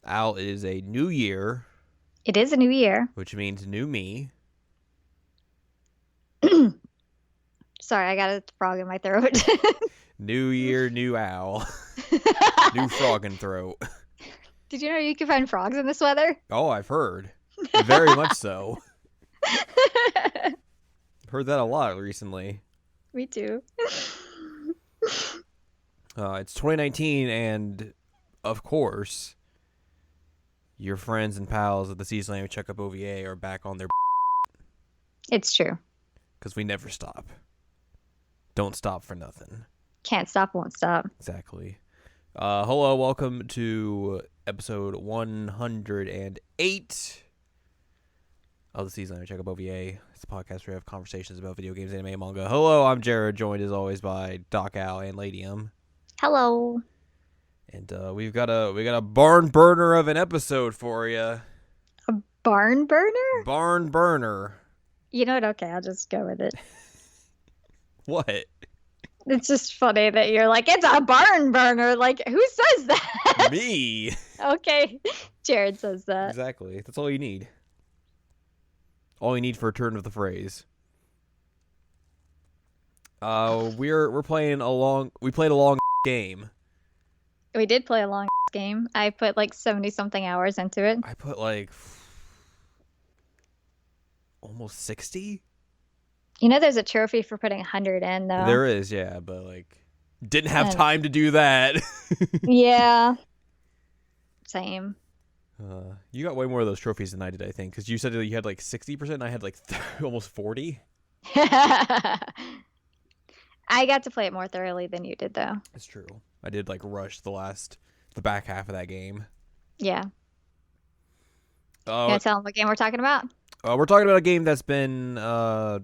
Al, it is a new year, It is a new year. which means new me. Sorry, I got a frog in my throat. New year, new Al. New frog in throat. Did you know you can find frogs in this weather? Oh, I've heard. Very much so. Heard that a lot recently. Me too. It's 2019, and of course, your friends and pals at the Season Checkup OVA are back on their It's true. because we never stop. Don't stop for nothing. Can't stop, won't stop. Exactly. Hello, welcome to episode 108 of the Season Checkup OVA. It's a podcast where we have conversations about video games, anime, and manga. Hello, I'm Jared, joined as always by Doc Al and Ladium. Hello. And we got a barn burner of an episode for you. A barn burner? Barn burner. You know what? Okay, I'll just go with it. What? It's just funny that you're like, it's a barn burner. Like, who says that? Me. Okay, Jared says that. Exactly. That's all you need. All you need for a turn of the phrase. We're playing a long. We played a long game. We did play a long game. I put like 70-something hours into it. I put like almost 60. You know, there's a trophy for putting 100 in, though. There is, yeah, but like didn't have time to do that. Yeah. Same. You got way more of those trophies than I did, I think, because you said that you had like 60%, and I had like almost 40. I got to play it more thoroughly than you did, though. It's true. I did like rush the back half of that game. Yeah. You want to tell them what game we're talking about? We're talking about a game that's been, I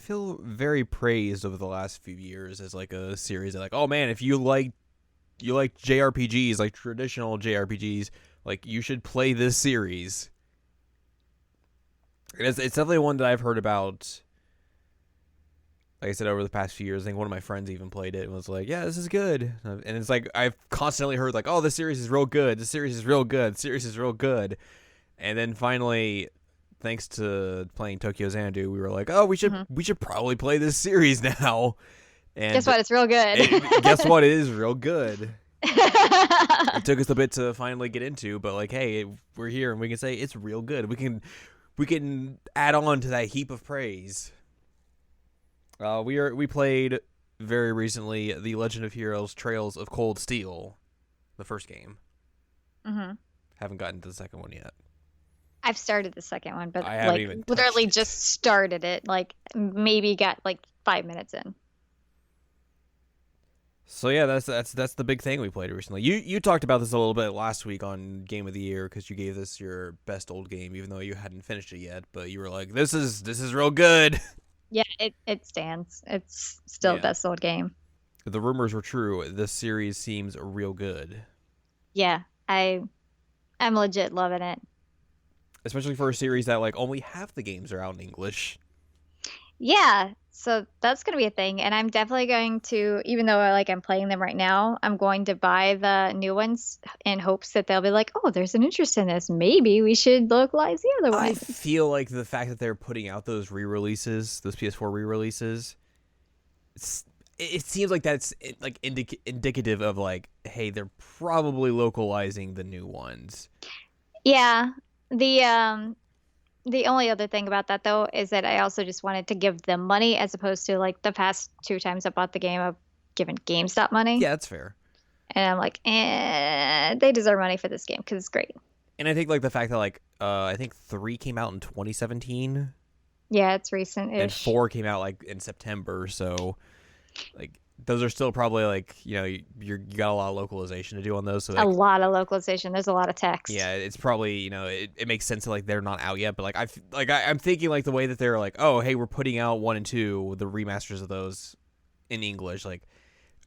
feel, very praised over the last few years as like a series that, like, oh man, if you like JRPGs, like traditional JRPGs, like you should play this series. It's definitely one that I've heard about. Like I said, over the past few years, I think one of my friends even played it and was like, yeah, this is good. And it's like, I've constantly heard like, oh, this series is real good. This series is real good. This series is real good. And then finally, thanks to playing Tokyo Xanadu, we were like, oh, we should probably play this series now. And guess what? It's real good. Guess what? It is real good. It took us a bit to finally get into, but like, hey, we're here and we can say it's real good. We can add on to that heap of praise. We played very recently The Legend of Heroes: Trails of Cold Steel, the first game. Mm-hmm. Haven't gotten to the second one yet. I've started the second one, but I haven't like even literally just started it. Like maybe got like 5 minutes in. So yeah, that's the big thing we played recently. You talked about this a little bit last week on Game of the Year because you gave this your best old game, even though you hadn't finished it yet. But you were like, this is real good. Yeah, it stands. It's still the best old game. The rumors were true. This series seems real good. Yeah, I'm legit loving it. Especially for a series that like only half the games are out in English. Yeah, so that's going to be a thing. And I'm definitely going to, even though like I'm playing them right now, I'm going to buy the new ones in hopes that they'll be like, oh, there's an interest in this. Maybe we should localize the other ones. I feel like the fact that they're putting out those re-releases, those PS4 re-releases, it seems like that's like indicative of like, hey, they're probably localizing the new ones. Yeah, the only other thing about that, though, is that I also just wanted to give them money as opposed to, like, the past 2 times I bought the game, I've given GameStop money. Yeah, that's fair. And I'm like, they deserve money for this game because it's great. And I think, like, the fact that, like, I think 3 came out in 2017. Yeah, it's recent-ish. And 4 came out, like, in September, so, like, those are still probably, like, you know, you got a lot of localization to do on those. So, like, a lot of localization. There's a lot of text. Yeah, it's probably, you know, it makes sense that, like, they're not out yet. But, like, I'm thinking, like, the way that they're, like, oh, hey, we're putting out 1 and 2, the remasters of those in English. Like,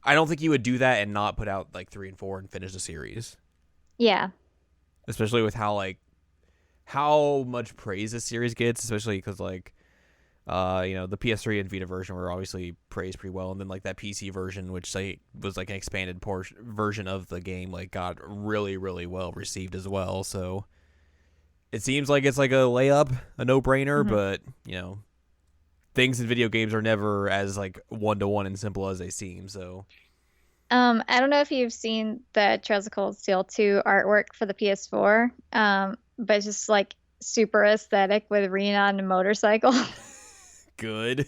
I don't think you would do that and not put out, like, 3 and 4 and finish the series. Yeah. Especially with how much praise this series gets. Especially because, like, The PS3 and Vita version were obviously praised pretty well, and then like that PC version, which like was like an expanded version of the game, like got really really well received as well. So it seems like it's like a layup, a no brainer, Mhm. but things in video games are never as like one to one and simple as they seem. So I don't know if you've seen the Trails of Cold Steel 2 artwork for the PS4, but it's just like super aesthetic with Rena on a motorcycle. good.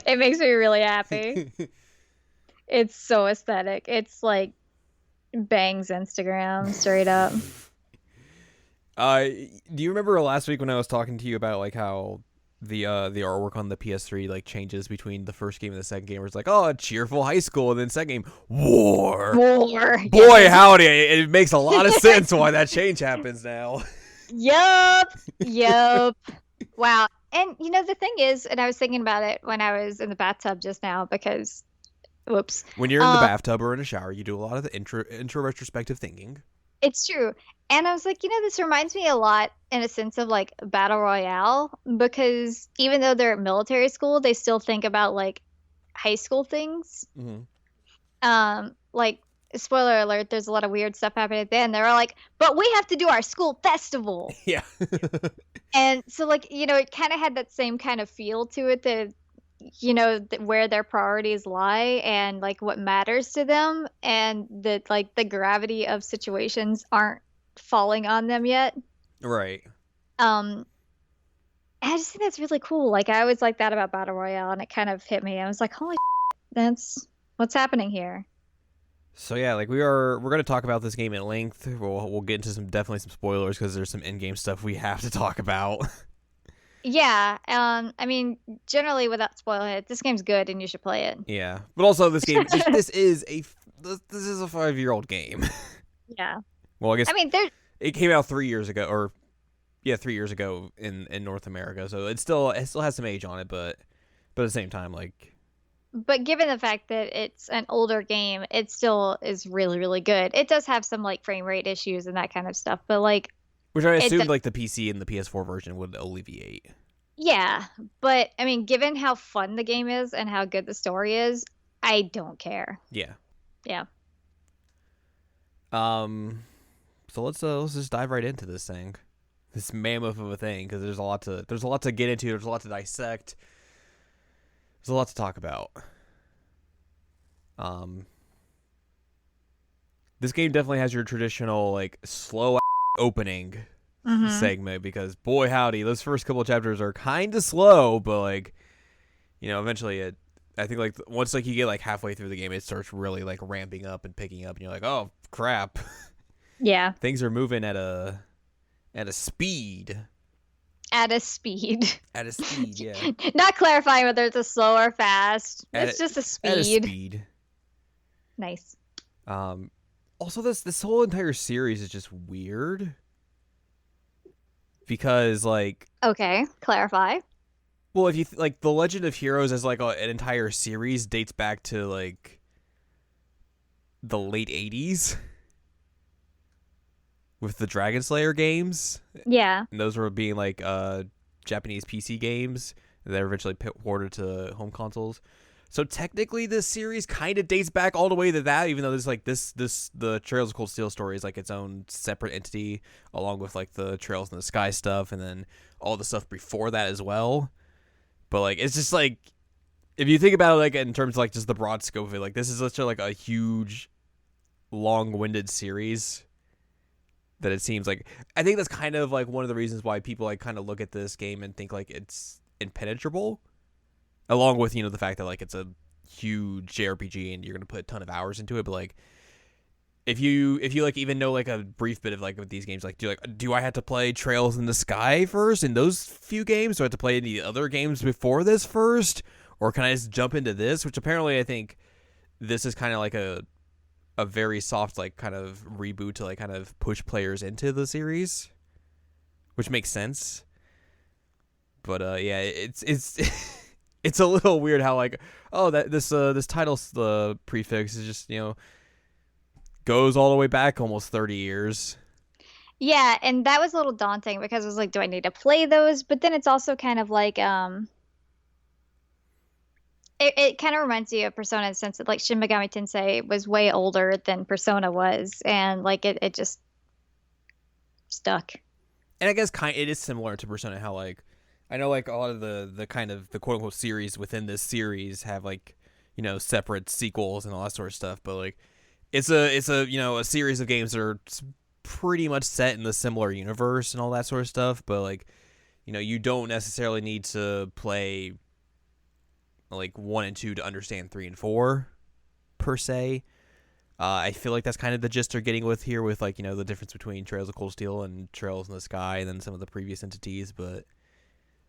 It makes me really happy. It's so aesthetic. It's like bangs Instagram straight up. Do you remember last week when I was talking to you about like how the artwork on the PS3 like changes between the first game and the second game? Where it's like, oh, a cheerful high school, and then second game, war. War. Boy, Yes. howdy! It makes a lot of sense why that change happens now. Yup. Yup. Wow. And the thing is, and I was thinking about it when I was in the bathtub just now because, whoops. When you're in the Um, bathtub or in a shower, you do a lot of the intro retrospective thinking. It's true. And I was like, this reminds me a lot in a sense of like Battle Royale because even though they're at military school, they still think about like high school things. Mm-hmm. Like spoiler alert, there's a lot of weird stuff happening at the end. They're all like, but we have to do our school festival. Yeah. And so like, it kind of had that same kind of feel to it that where their priorities lie and like what matters to them and that like the gravity of situations aren't falling on them yet. Right. Um I just think that's really cool. Like I always like that about Battle Royale and it kind of hit me. I was like, holy that's what's happening here. So yeah, like we're gonna talk about this game at length. We'll get into definitely some spoilers because there's some in-game stuff we have to talk about. Yeah, I mean, generally without spoiling it, this game's good and you should play it. Yeah, but also this is a 5-year-old game. Yeah. Well, I guess I mean, there it came out 3 years ago, or yeah, 3 years ago in North America. So it still has some age on it, but at the same time, like but given the fact that it's an older game, it still is really, really good. It does have some like frame rate issues and that kind of stuff, but like which I it, assumed like the PC and the PS4 version would alleviate. yeah. But I mean, given how fun the game is and how good the story is, I don't care. Yeah. Yeah. So let's just dive right into this thing, this mammoth of a thing, because there's a lot to get into. There's a lot to dissect. There's a lot to talk about. This game definitely has your traditional like slow opening segment because boy howdy, those first couple of chapters are kind of slow, but like eventually I think like once like you get like halfway through the game, it starts really like ramping up and picking up, and you're like, oh crap, Yeah. things are moving at a speed. At a speed. At a speed, yeah. Not clarifying whether it's a slow or fast. It's just a At a speed. speed. Nice. Also, this whole entire series is just weird because like Okay, clarify. well, if you like the Legend of Heroes as like an entire series dates back to like the late 80s with the Dragon Slayer games. Yeah. And those were being like Japanese PC games that were eventually ported to home consoles. So technically, this series kind of dates back all the way to that, even though there's like the Trails of Cold Steel story is like its own separate entity, along with like the Trails in the Sky stuff, and then all the stuff before that as well. But like, it's just like if you think about it, like in terms of like just the broad scope of it, like this is such a like a huge, long-winded series that it seems like I think that's kind of like one of the reasons why people like kind of look at this game and think like it's impenetrable, along with the fact that like it's a huge JRPG and you're gonna put a ton of hours into it. But like if you like even know like a brief bit of like with these games, like do I have to play Trails in the Sky first in those few games? Do I have to play any other games before this first, or can I just jump into this? Which apparently I think this is kind of like a very soft like kind of reboot to like kind of push players into the series, which makes sense. But yeah, it's it's a little weird how like that this title the prefix is just goes all the way back almost 30 years. Yeah, and that was a little daunting because I was like, do I need to play those? But then it's also kind of like it kind of reminds you of Persona in the sense that like Shin Megami Tensei was way older than Persona was, and like it just stuck. And I guess it is similar to Persona how like I know like a lot of the kind of the quote unquote series within this series have like separate sequels and all that sort of stuff, but like it's a a series of games that are pretty much set in the similar universe and all that sort of stuff, but like you don't necessarily need to play like 1 and 2 to understand 3 and 4 per se. I feel like that's kind of the gist they're getting with here, with like the difference between Trails of Cold Steel and Trails in the Sky, and then some of the previous entities. But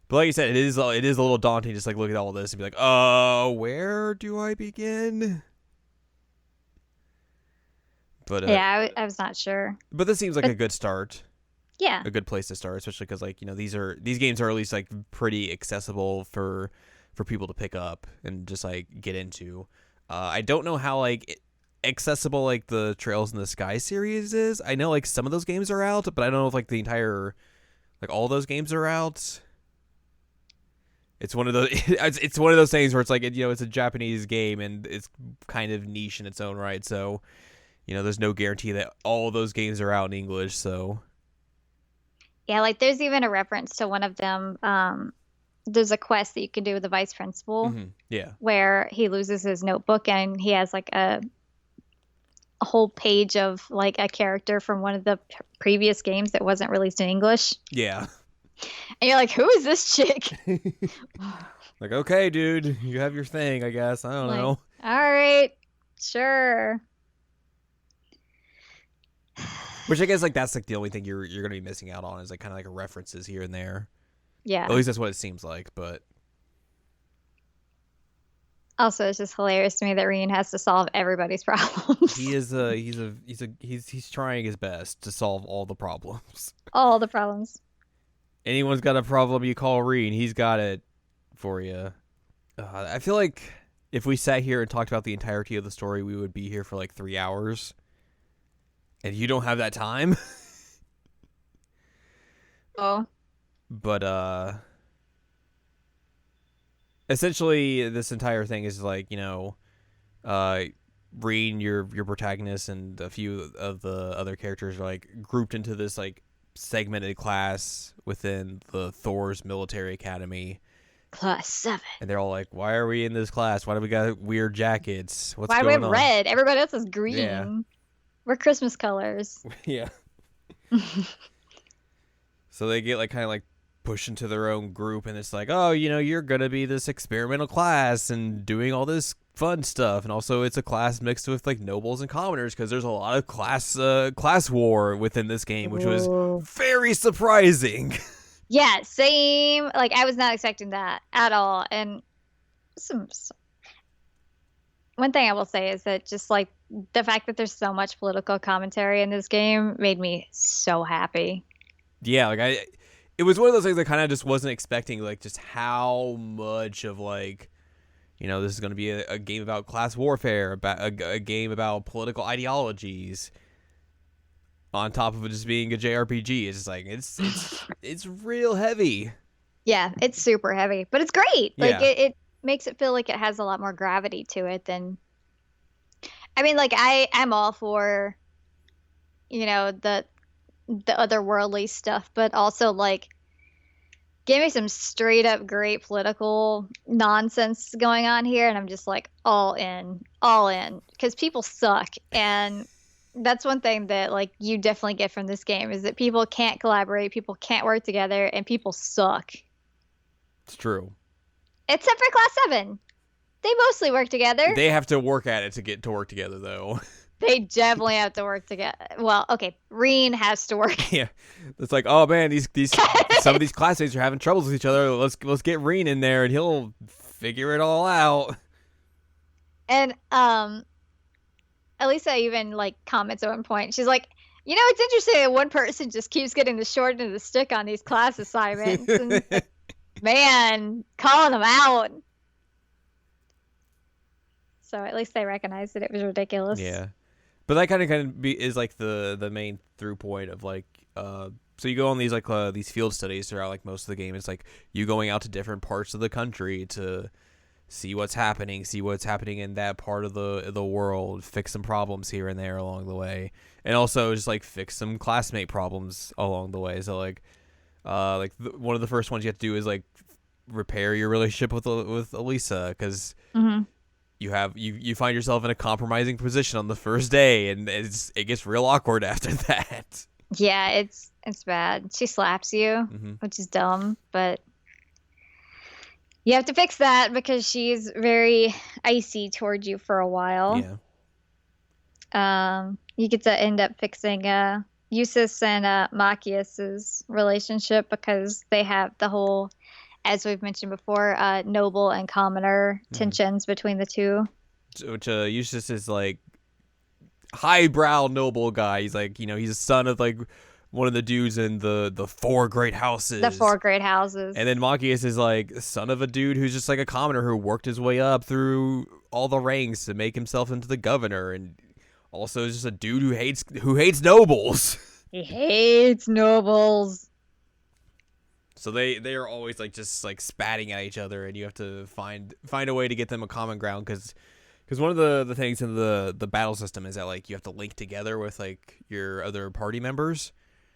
like you said, it is a little daunting. Just like look at all this and be like, oh, where do I begin? But Yeah, I was not sure. But this seems like But a good start, yeah, a good place to start, especially because like these games are at least like pretty accessible for people to pick up and just like get into. I don't know how like accessible like the Trails in the Sky series is. I know like some of those games are out, but I don't know if like the entire like all those games are out. It's one of those it's one of those things where it's like it's a Japanese game and it's kind of niche in its own right. So, there's no guarantee that all those games are out in English, so yeah, like there's even a reference to one of them. There's a quest that you can do with the vice principal yeah. where he loses his notebook and he has like a whole page of like a character from one of the previous games that wasn't released in English. Yeah. And you're like, who is this chick? Like, okay, dude, you have your thing, I guess. I don't Like, know. all right, sure. Which I guess like that's like the only thing you're gonna be missing out on is like kind of like references here and there. Yeah. At least that's what it seems like. But Also, it's just hilarious to me that Reen has to solve everybody's problems. he's trying his best to solve all the problems. All the problems. Anyone's got a problem, you call Reen. He's got it for you. I feel like if we sat here and talked about the entirety of the story, we would be here for like 3 hours. And you don't have that time. Oh. But essentially this entire thing is like, Reen, your protagonist, and a few of the other characters are like grouped into this like segmented class within the Thor's military academy. Class 7. And they're all like, why are we in this class? Why do we got weird jackets? What's Why do we going have on? red? Everybody else is green. Yeah. We're Christmas colors. Yeah. So they get like kind of like pushed into their own group, and it's like, oh, you're gonna be this experimental class and doing all this fun stuff, and also it's a class mixed with like nobles and commoners because there's a lot of class war within this game, which was very surprising. Yeah, same. Like I was not expecting that at all. And one thing I will say is that just like the fact that there's so much political commentary in this game made me so happy. Yeah, like it was one of those things I kind of just wasn't expecting, like just how much of like, this is going to be a game about class warfare, about a game about political ideologies, on top of it just being a JRPG. It's just like it's real heavy. Yeah, it's super heavy, but it's great. Like Yeah. it makes it feel like it has a lot more gravity to it than. I mean, like I'm all for, the otherworldly stuff, but also like give me some straight up great political nonsense going on here, and I'm just like all in, because people suck, and that's one thing that like you definitely get from this game is that people can't collaborate, people can't work together, and people suck. It's true. Except for Class 7. They mostly work together. They have to work at it to get to work together, though. They definitely have to work together. Well, okay, Reen has to work. Yeah, it's like, oh man, these some of these classmates are having troubles with each other. Let's get Reen in there, and he'll figure it all out. And Elisa even like comments at one point. She's like, it's interesting that one person just keeps getting the short end of the stick on these class assignments. And man, calling them out. So at least they recognized that it was ridiculous. Yeah. But that kind of is like the main through point of like so you go on these like these field studies throughout like most of the game. It's like you going out to different parts of the country to see what's happening, in that part of the world, fix some problems here and there along the way, and also just like fix some classmate problems along the way. So like, one of the first ones you have to do is like repair your relationship with Elisa, because Mm-hmm. you find yourself in a compromising position on the first day, and it gets real awkward after that. Yeah, it's bad. She slaps you, Mm-hmm. which is dumb, but you have to fix that because she's very icy towards you for a while. Yeah. You get to end up fixing Eustace and Machias's relationship because they have the whole, as we've mentioned before, noble and commoner tensions between the two. Which Eustace is like highbrow noble guy. He's like, he's a son of like one of the dudes in the four great houses. The four great houses. And then Machias is like son of a dude who's just like a commoner who worked his way up through all the ranks to make himself into the governor, and also is just a dude who hates nobles. He hates nobles. So they are always like just like spatting at each other, and you have to find a way to get them a common ground, because one of the things in the battle system is that like you have to link together with like your other party members.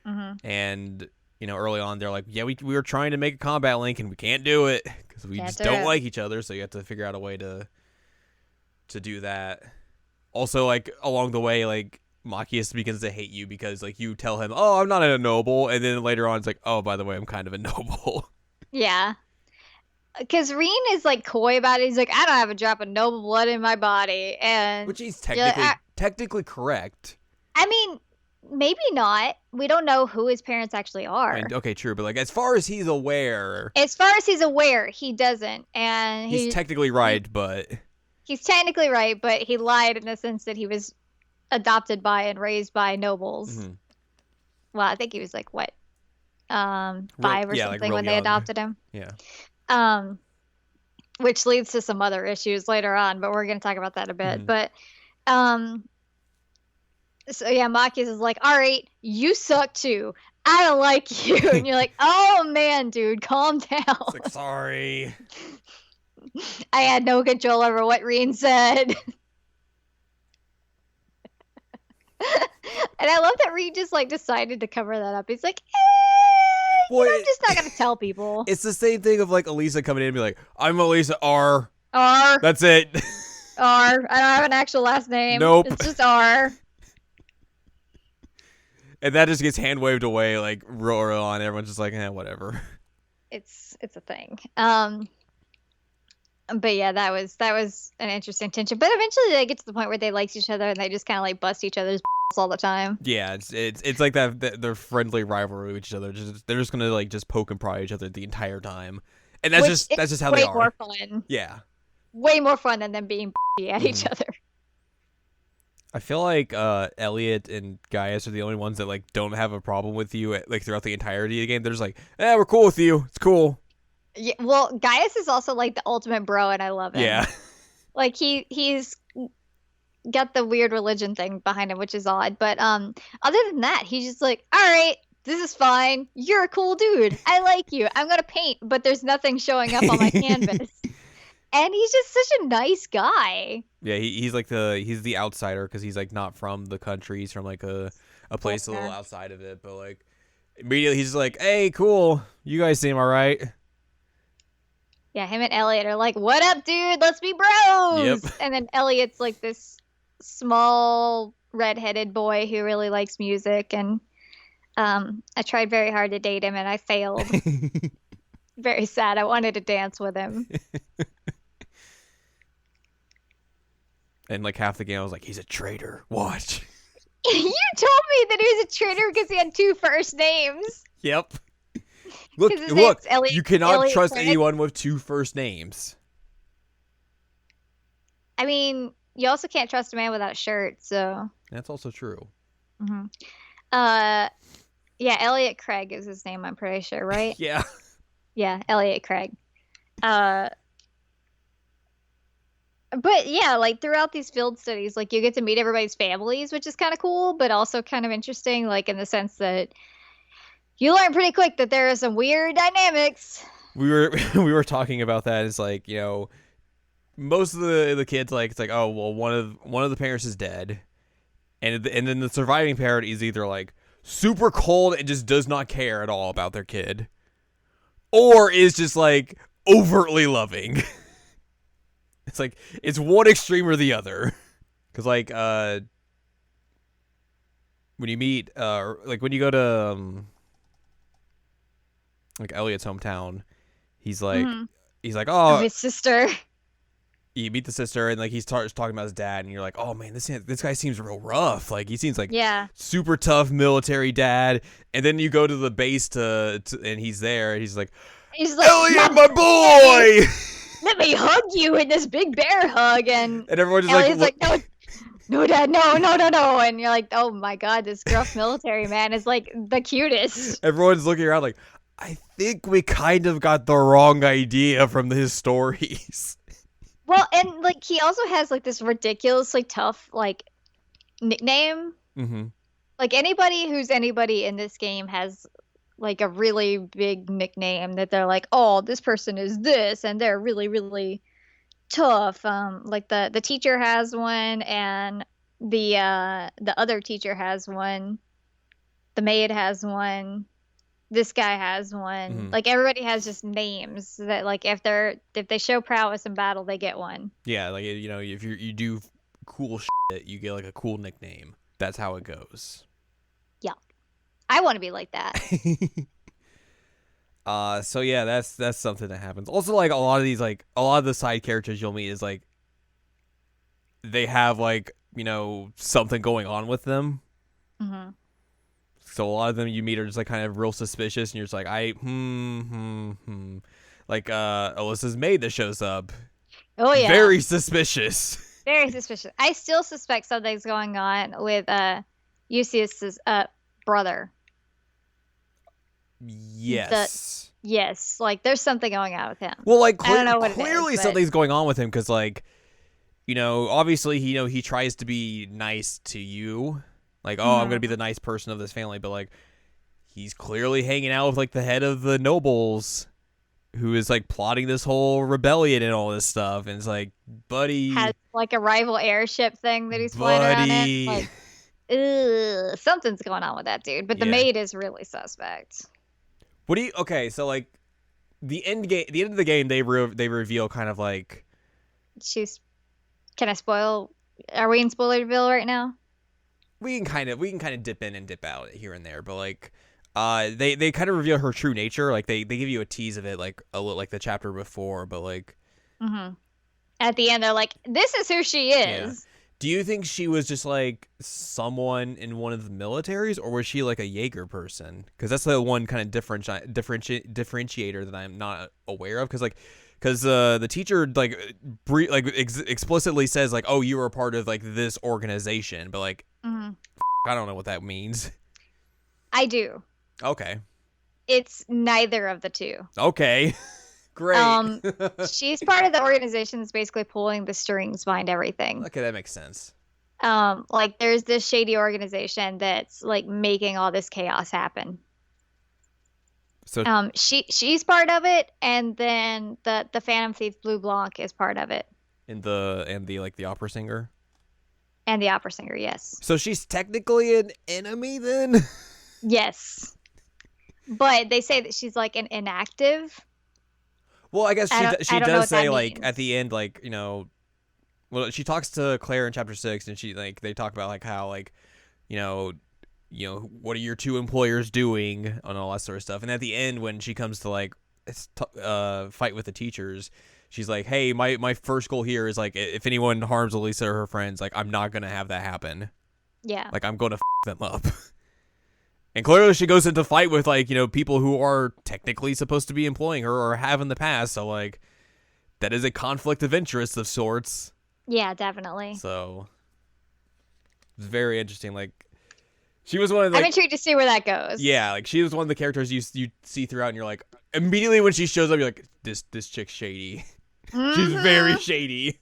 Mm-hmm. And early on they're like, yeah, we were trying to make a combat link and we can't do it because we just don't like each other, so you have to figure out a way to do that. Also, like along the way, like Machias begins to hate you because like you tell him, oh, I'm not a noble, and then later on it's like, oh, by the way, I'm kind of a noble. Yeah. Because Reen is like coy about it. He's like, I don't have a drop of noble blood in my body, and Which he's like, technically correct. I mean, maybe not. We don't know who his parents actually are. I mean, okay, true, but like as far as he's aware, he doesn't, and he's technically right, but he's technically right, but he lied in the sense that he was adopted by and raised by nobles. Mm-hmm. Well, I think he was like what, 5 or something like when they adopted him. Yeah. Which leads to some other issues later on, but we're going to talk about that a bit. Mm-hmm. But, so yeah, Machias is like, all right, you suck too. I don't like you. And you're like, oh man, dude, calm down. It's like, sorry. I had no control over what Reen said. And I love that Reen just like decided to cover that up. He's like, I'm just not gonna tell people. It's the same thing of like Elisa coming in and be like, I'm Elisa R. R. That's it. R. I don't have an actual last name. Nope. It's just R. And that just gets hand waved away like real early on. Everyone's just like, whatever. It's a thing. But yeah, that was an interesting tension. But eventually they get to the point where they like each other and they just kind of like bust each other's all the time. Yeah, it's like that their friendly rivalry with each other. They're just gonna like just poke and pry each other the entire time, and that's just how they are. Way more fun. Yeah, way more fun than them being at each other. I feel like Elliot and Gaius are the only ones that like don't have a problem with you like throughout the entirety of the game. They're just like, we're cool with you. It's cool. Yeah, well, Gaius is also like the ultimate bro, and I love him. Yeah, like he's got the weird religion thing behind him, which is odd. But other than that, he's just like, all right, this is fine. You're a cool dude. I like you. I'm gonna paint, but there's nothing showing up on my canvas. And he's just such a nice guy. Yeah, he's like he's the outsider because he's like not from the country. He's from like a place a little outside of it. But like immediately he's just like, hey, cool. You guys seem all right. Yeah, him and Elliot are like, what up, dude? Let's be bros. Yep. And then Elliot's like this small redheaded boy who really likes music, and I tried very hard to date him and I failed. Very sad. I wanted to dance with him. And like half the game I was like, he's a traitor. Watch. You told me that he was a traitor because he had 2 first names. Yep. Look, Elliot, you cannot Elliot trust Craig. anyone with 2 first names. I mean, you also can't trust a man without a shirt, so. That's also true. Mm-hmm. Yeah, Elliot Craig is his name, I'm pretty sure, right? Yeah. Yeah, Elliot Craig. But yeah, like throughout these field studies, like you get to meet everybody's families, which is kind of cool, but also kind of interesting, like in the sense that you learn pretty quick that there are some weird dynamics. We were talking about that. It's like, most of the kids like it's like, oh well, one of the parents is dead, and then the surviving parent is either like super cold and just does not care at all about their kid, or is just like overtly loving. It's like it's one extreme or the other. Because like when you meet like when you go to like Elliot's hometown, he's like Mm-hmm. oh, His sister. you meet the sister and like he starts talking about his dad and you're like, oh man, this guy seems real rough. Like he seems like Yeah. super tough military dad. And then you go to the base to and he's there and he's like, He's like, Elliot, my boy. let me hug you in this big bear hug. And everyone's just Elliot's like, like, no, Dad, no. And you're like, oh my God, this gruff military man is like the cutest. everyone's looking around like, I think we kind of got the wrong idea from his stories. Well, and like he also has like this ridiculously tough like nickname. Mm-hmm. Like anybody who's anybody in this game has like a really big nickname that they're like, oh, this person is this, and they're really, really tough. Like the teacher has one, and the other teacher has one. The maid has one. This guy has one. Mm-hmm. Like everybody has just names that like if they show prowess in battle, they get one. Yeah, like you know, if you do cool shit, you get like a cool nickname. That's how it goes. Yeah, I want to be like that. So yeah, that's something that happens. Also, like a lot of the side characters you'll meet is like they have like, you know, something going on with them. Mm-hmm. So a lot of them you meet are just like kind of real suspicious, and you're just like, like Alyssa's maid that shows up. Oh yeah, very suspicious. Very suspicious. I still suspect something's going on with Eustace's brother. Yes. Yes, like there's something going on with him. Well, like I don't know what clearly it is, something's going on with him because, like, you know, obviously he tries to be nice to you, like, oh, I'm gonna be the nice person of this family, but like he's clearly hanging out with like the head of the nobles, who is like plotting this whole rebellion and all this stuff, and it's like, buddy, has like a rival airship thing that he's flying around in. Like, ugh, something's going on with that dude. But the maid is really suspect. What do you? Okay, so like the end of the game, they reveal kind of like Can I spoil? Are we in Spoilerville right now? We can kind of dip in and dip out here and there, but like they kind of reveal her true nature. Like they give you a tease of it, like a little like the chapter before, but like at the end they're like, this is who she is. Yeah. Do you think she was just like someone in one of the militaries, or was she like a Jaeger person? Because that's the one kind of differentiator that I'm not aware of. Because the teacher explicitly says like, oh, you were a part of like this organization, but like I don't know what that means. I do. Okay. It's neither of the two. Okay. Great. She's part of the organization that's basically pulling the strings behind everything. Okay, that makes sense. Like there's this shady organization that's like making all this chaos happen. So she's part of it, and then the Phantom Thief Blue Blanc is part of it. And the like the opera singer. And the opera singer, yes. So she's technically an enemy then? Yes. But they say that she's like an inactive. Well, I guess she does say like means. at the end, like, you know, well, she talks to Claire in chapter 6, and she like they talk about like how like, you know, what are your two employers doing and all that sort of stuff. And at the end, when she comes to like fight with the teachers, she's like, hey, my first goal here is like, if anyone harms Elisa or her friends, like I'm not gonna have that happen. Yeah. Like I'm gonna them up. And clearly she goes into fight with, like, you know, people who are technically supposed to be employing her or have in the past. So, like, that is a conflict of interest of sorts. Yeah, definitely. So, it's very interesting. Like, she was one of the... I'm intrigued to see where that goes. Yeah, like, she was one of the characters you see throughout, and you're like, immediately when she shows up, you're like, this chick's shady. She's very shady.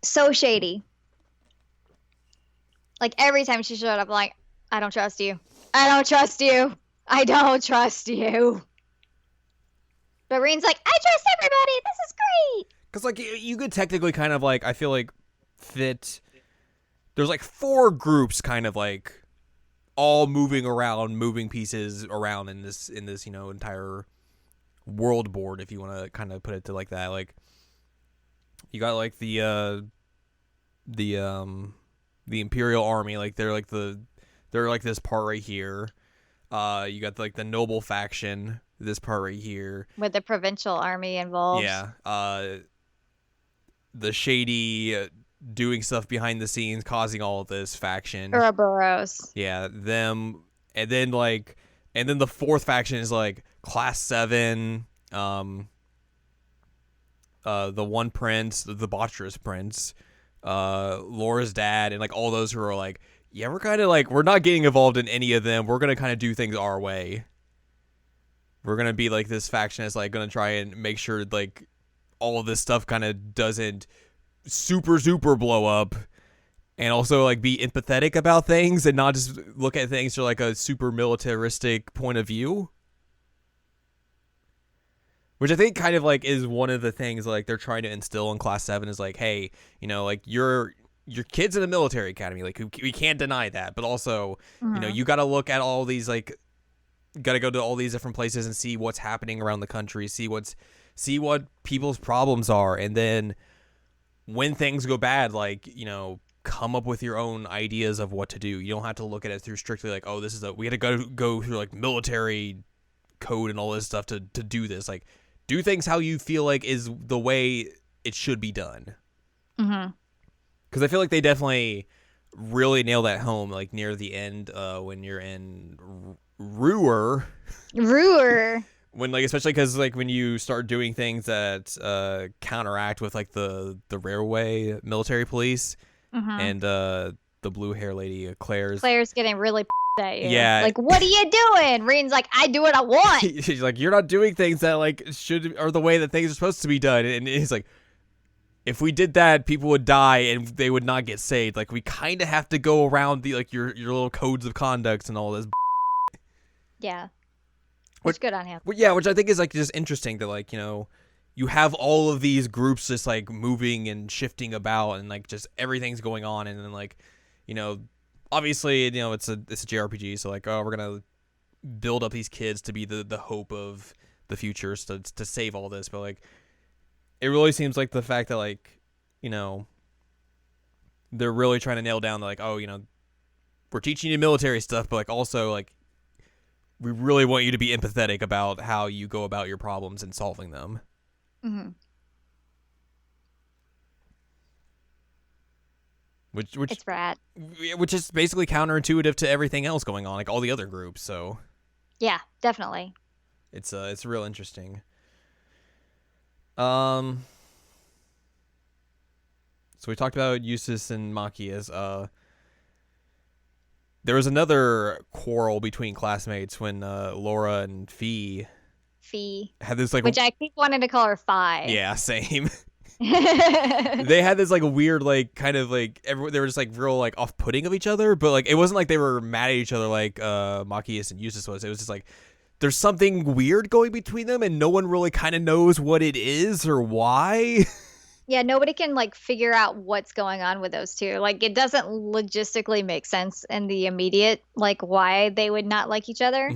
So shady. Like, every time she showed up, I'm like, I don't trust you. I don't trust you. I don't trust you. But Reen's like, I trust everybody. This is great. Because like you could technically kind of like I feel like fit. There's like 4 groups kind of like all moving around, moving pieces around in this entire world board, if you want to kind of put it to like that. Like you got like the Imperial Army, like they're like this part right here. You got like the noble faction, this part right here. With the provincial army involved. Yeah. The shady doing stuff behind the scenes, causing all of this faction. Ouroboros. Yeah, them, and then the 4th faction is like Class 7, the one prince, the debaucherous prince, Laura's dad, and like all those who are like, yeah, we're kind of like, we're not getting involved in any of them. We're gonna kind of do things our way. We're gonna be like this faction that's like gonna try and make sure like all of this stuff kind of doesn't super blow up, and also like be empathetic about things and not just look at things through like a super militaristic point of view. Which I think kind of like is one of the things like they're trying to instill in Class 7 is like, hey, like your kid's in a military academy, like we can't deny that, but also you got to look at all these like, got to go to all these different places and see what's happening around the country, see what people's problems are, and then when things go bad, like come up with your own ideas of what to do. You don't have to look at it through strictly like, oh, we got to go through like military code and all this stuff to do this. Like, do things how you feel like is the way it should be done. Because I feel like they definitely really nail that home, like near the end, when you're in Ruhr. When like, especially because like when you start doing things that counteract with like the railway military police and the blue hair lady Claire's getting really at you. Yeah, like, what are you doing? Reen's like, I do what I want. She's like, you're not doing things that like should or the way that things are supposed to be done. And he's like, if we did that, people would die and they would not get saved. Like, we kind of have to go around the like your little codes of conduct and all this. Yeah. Which good on him. Yeah, which I think is like just interesting that like, you have all of these groups just like moving and shifting about and like just everything's going on, and then like, obviously, it's a JRPG, so like, oh, we're gonna build up these kids to be the hope of the future to save all this, but like, it really seems like the fact that like, they're really trying to nail down like, oh, we're teaching you military stuff, but like also like, we really want you to be empathetic about how you go about your problems and solving them. Which it's rad. Which is basically counterintuitive to everything else going on, like all the other groups. So yeah, definitely. It's real interesting. So we talked about Eustace and Machias. There was another quarrel between classmates when Laura and Fee had this like, which I keep wanting to call her Fi. Yeah, same. They had this like weird like kind of like they were just like real like off-putting of each other, but like it wasn't like they were mad at each other like Machias and Eustace was. It was just like there's something weird going between them and no one really kind of knows what it is or why. Yeah, nobody can like figure out what's going on with those two. Like, it doesn't logistically make sense in the immediate, like why they would not like each other.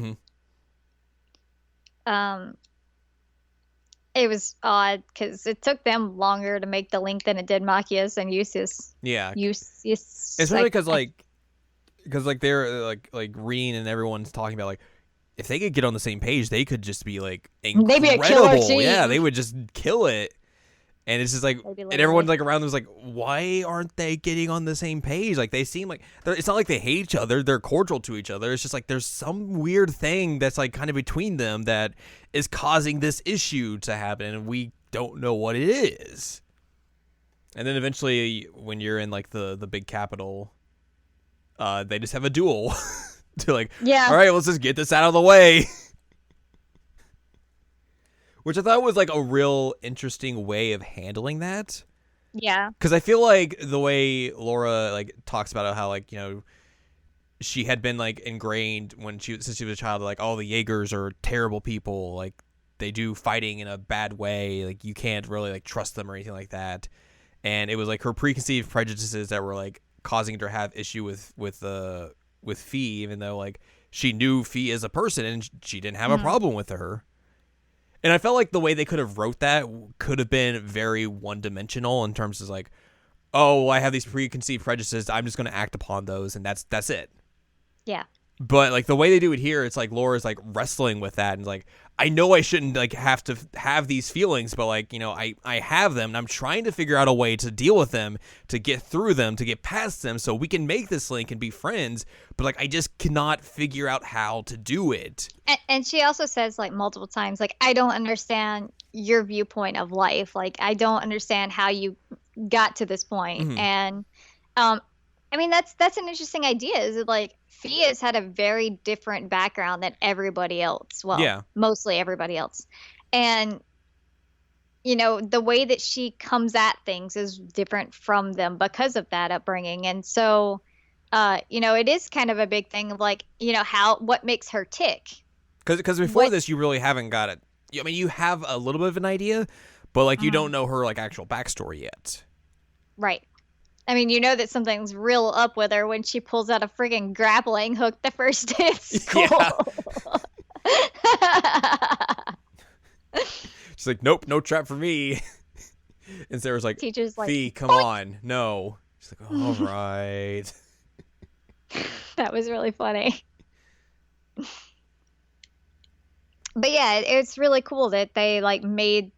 It was odd because it took them longer to make the link than it did Machias and Eustace. Yeah, Eustace. Especially because they're like Reen and everyone's talking about like, if they could get on the same page, they could just be like incredible. They'd be a killer team. Yeah, they would just kill it. And it's just like, and everyone's like around them is like, why aren't they getting on the same page? Like, they seem like it's not like they hate each other. They're cordial to each other. It's just like there's some weird thing that's like kind of between them that is causing this issue to happen, and we don't know what it is. And then eventually, when you're in like the big capital, they just have a duel to like, all right, let's just get this out of the way. Which I thought was like a real interesting way of handling that. Yeah. Because I feel like the way Laura like talks about it, how like, she had been like ingrained since she was a child, like, all the Jaegers are terrible people. Like, they do fighting in a bad way. Like you can't really like trust them or anything like that. And it was like her preconceived prejudices that were like causing her to have issue with Fee, even though like she knew Fee as a person and she didn't have a problem with her. And I felt like the way they could have wrote that could have been very one-dimensional in terms of like, oh, well, I have these preconceived prejudices, I'm just going to act upon those, and that's it. Yeah. But like the way they do it here, it's like Laura's like wrestling with that and like, I know I shouldn't like have to have these feelings, but like, you know, I have them and I'm trying to figure out a way to deal with them, to get through them, to get past them so we can make this link and be friends. But like, I just cannot figure out how to do it. And she also says like multiple times, like, I don't understand your viewpoint of life. Like, I don't understand how you got to this point. Mm-hmm. And, I mean, that's an interesting idea. Is it like Fee has had a very different background than everybody else. Well, yeah. Mostly everybody else. And, you know, the way that she comes at things is different from them because of that upbringing. And so, you know, it is kind of a big thing of like, you know, what makes her tick. Because before this, you really haven't got it. I mean, you have a little bit of an idea, but like you don't know her like actual backstory yet. Right. I mean, you know that something's real up with her when she pulls out a friggin' grappling hook the first day at school. Yeah. She's like, nope, no trap for me. And Sarah's like, teacher's like, Fee, come on, no. She's like, all right. That was really funny. But yeah, it's really cool that they like made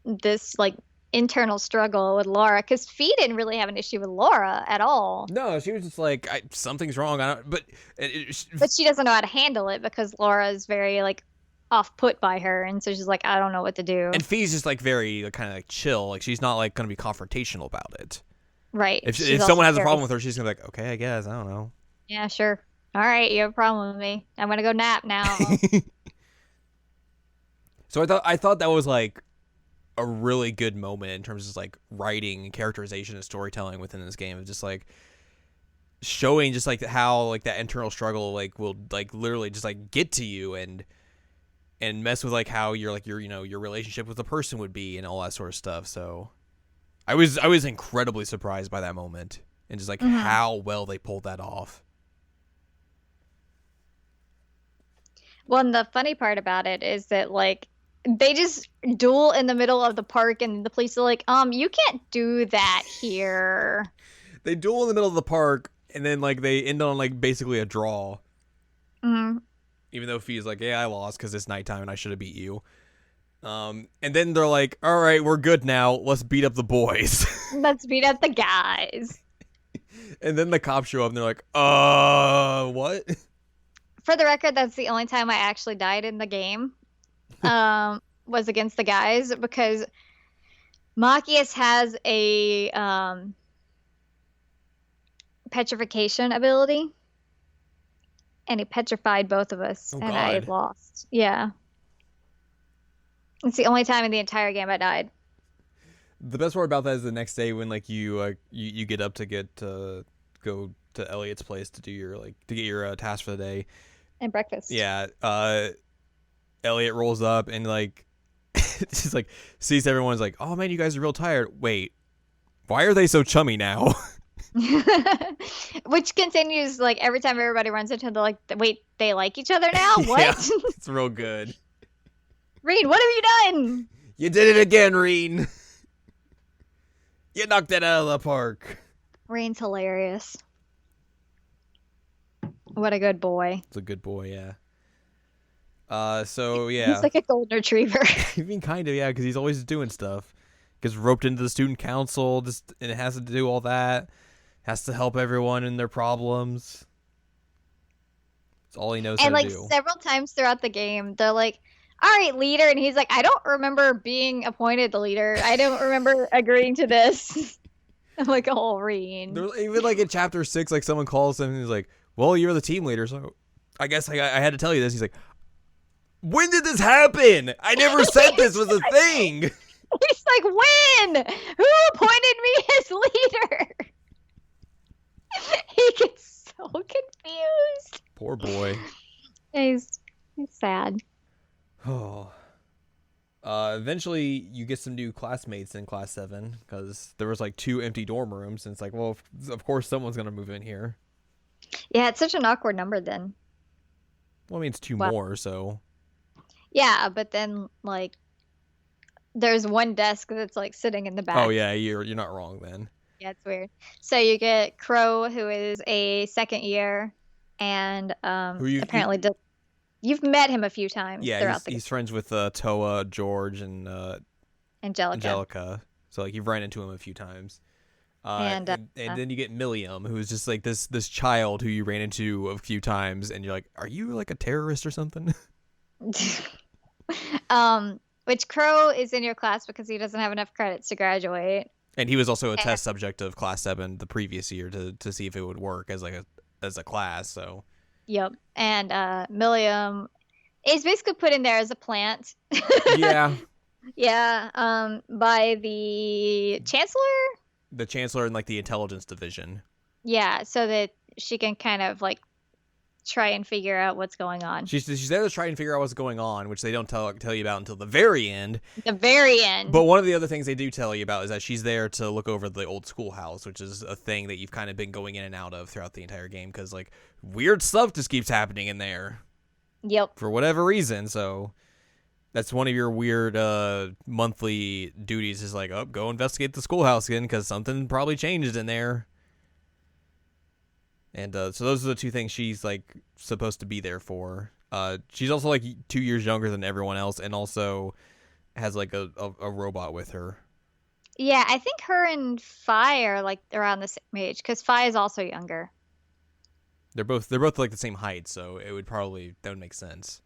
this like internal struggle with Laura, because Fee didn't really have an issue with Laura at all. No, she was just like, something's wrong. But she doesn't know how to handle it because Laura is very like off put by her, and so she's like, I don't know what to do. And Fee's just like very kind of like chill. Like she's not like going to be confrontational about it. Right. If someone has a problem with her, she's gonna be like, okay, I guess, I don't know. Yeah, sure. All right, you have a problem with me. I'm gonna go nap now. So I thought that was like a really good moment in terms of like writing and characterization and storytelling within this game, of just like showing just like how like that internal struggle like will like literally just like get to you and mess with like how your you know your relationship with the person would be and all that sort of stuff. So I was incredibly surprised by that moment and just like how well they pulled that off. Well, and the funny part about it is that like they just duel in the middle of the park, and the police are like, you can't do that here. They duel in the middle of the park, and then like they end on like basically a draw. Mm-hmm. Even though Fee's like, yeah, I lost because it's nighttime and I should have beat you. And then they're like, all right, we're good now. Let's beat up the boys. Let's beat up the guys. And then the cops show up and they're like, what? For the record, that's the only time I actually died in the game. Was against the guys, because Machias has a petrification ability, and he petrified both of us, and I lost. Yeah. It's the only time in the entire game I died. The best part about that is the next day when like you get up to go to Elliot's place to do your to get your task for the day and breakfast. Yeah. Elliot rolls up and like she's like sees everyone's like, oh man, you guys are real tired. Wait, why are they so chummy now? Which continues like every time everybody runs into them, they're like, wait, they like each other now? What? Yeah, it's real good. Reen, what have you done? You did it again, Reen. You knocked it out of the park. Reen's hilarious. What a good boy. It's a good boy, yeah. So yeah. He's like a golden retriever. I mean, kind of, yeah, because he's always doing stuff. Gets roped into the student council, and it has to do all that. Has to help everyone in their problems. It's all he knows how to do. And like several times throughout the game, they're like, all right, leader. And he's like, I don't remember being appointed the leader. I don't remember agreeing to this. I'm like, oh, Reen. Even like in chapter 6, like someone calls him and he's like, well, you're the team leader, so I guess I had to tell you this. He's like, when did this happen? I never said this was a thing. He's like, when? Who appointed me as leader? He gets so confused. Poor boy. He's sad. Oh. Eventually, you get some new classmates in class 7 because there was like 2 empty dorm rooms, and it's like, well, of course someone's gonna move in here. Yeah, it's such an awkward number then. Well, I mean, it's 2 Well, more, so yeah, but then like there's one desk that's like sitting in the oh back. yeah, you're not wrong then. Yeah, it's weird. So you get Crow, who is a second year, and Who you? apparently does, you've met him a few times Yeah, throughout the game. he's friends with Toa, George, and Angelica. Angelica. So like you've ran into him a few times. And And then you get Milliam, who's just like this child who you ran into a few times, and you're like, are you like a terrorist or something? which Crow is in your class because he doesn't have enough credits to graduate. And he was also a And, test subject of class 7 the previous year to see if it would work as like a class. So yep. And Milliam is basically put in there as a plant. yeah, Yeah, by the chancellor. the chancellor in like the intelligence division. Yeah, so that she can kind of like try and figure out what's going on. She's there to try and figure out what's going on, which they don't tell you about until the very end. The very end. But one of the other things they do tell you about is that she's there to look over the old schoolhouse, which is a thing that you've kind of been going in and out of throughout the entire game because like weird stuff just keeps happening in there Yep. for whatever reason. So that's one of your weird monthly duties is like, oh, go investigate the schoolhouse again because something probably changed in there. And so those are the 2 things she's like supposed to be there for. She's also like 2 years younger than everyone else, and also has like a robot with her. Yeah, I think her and Fi are like around the same age because Fi is also younger. They're both like the same height, so that would make sense.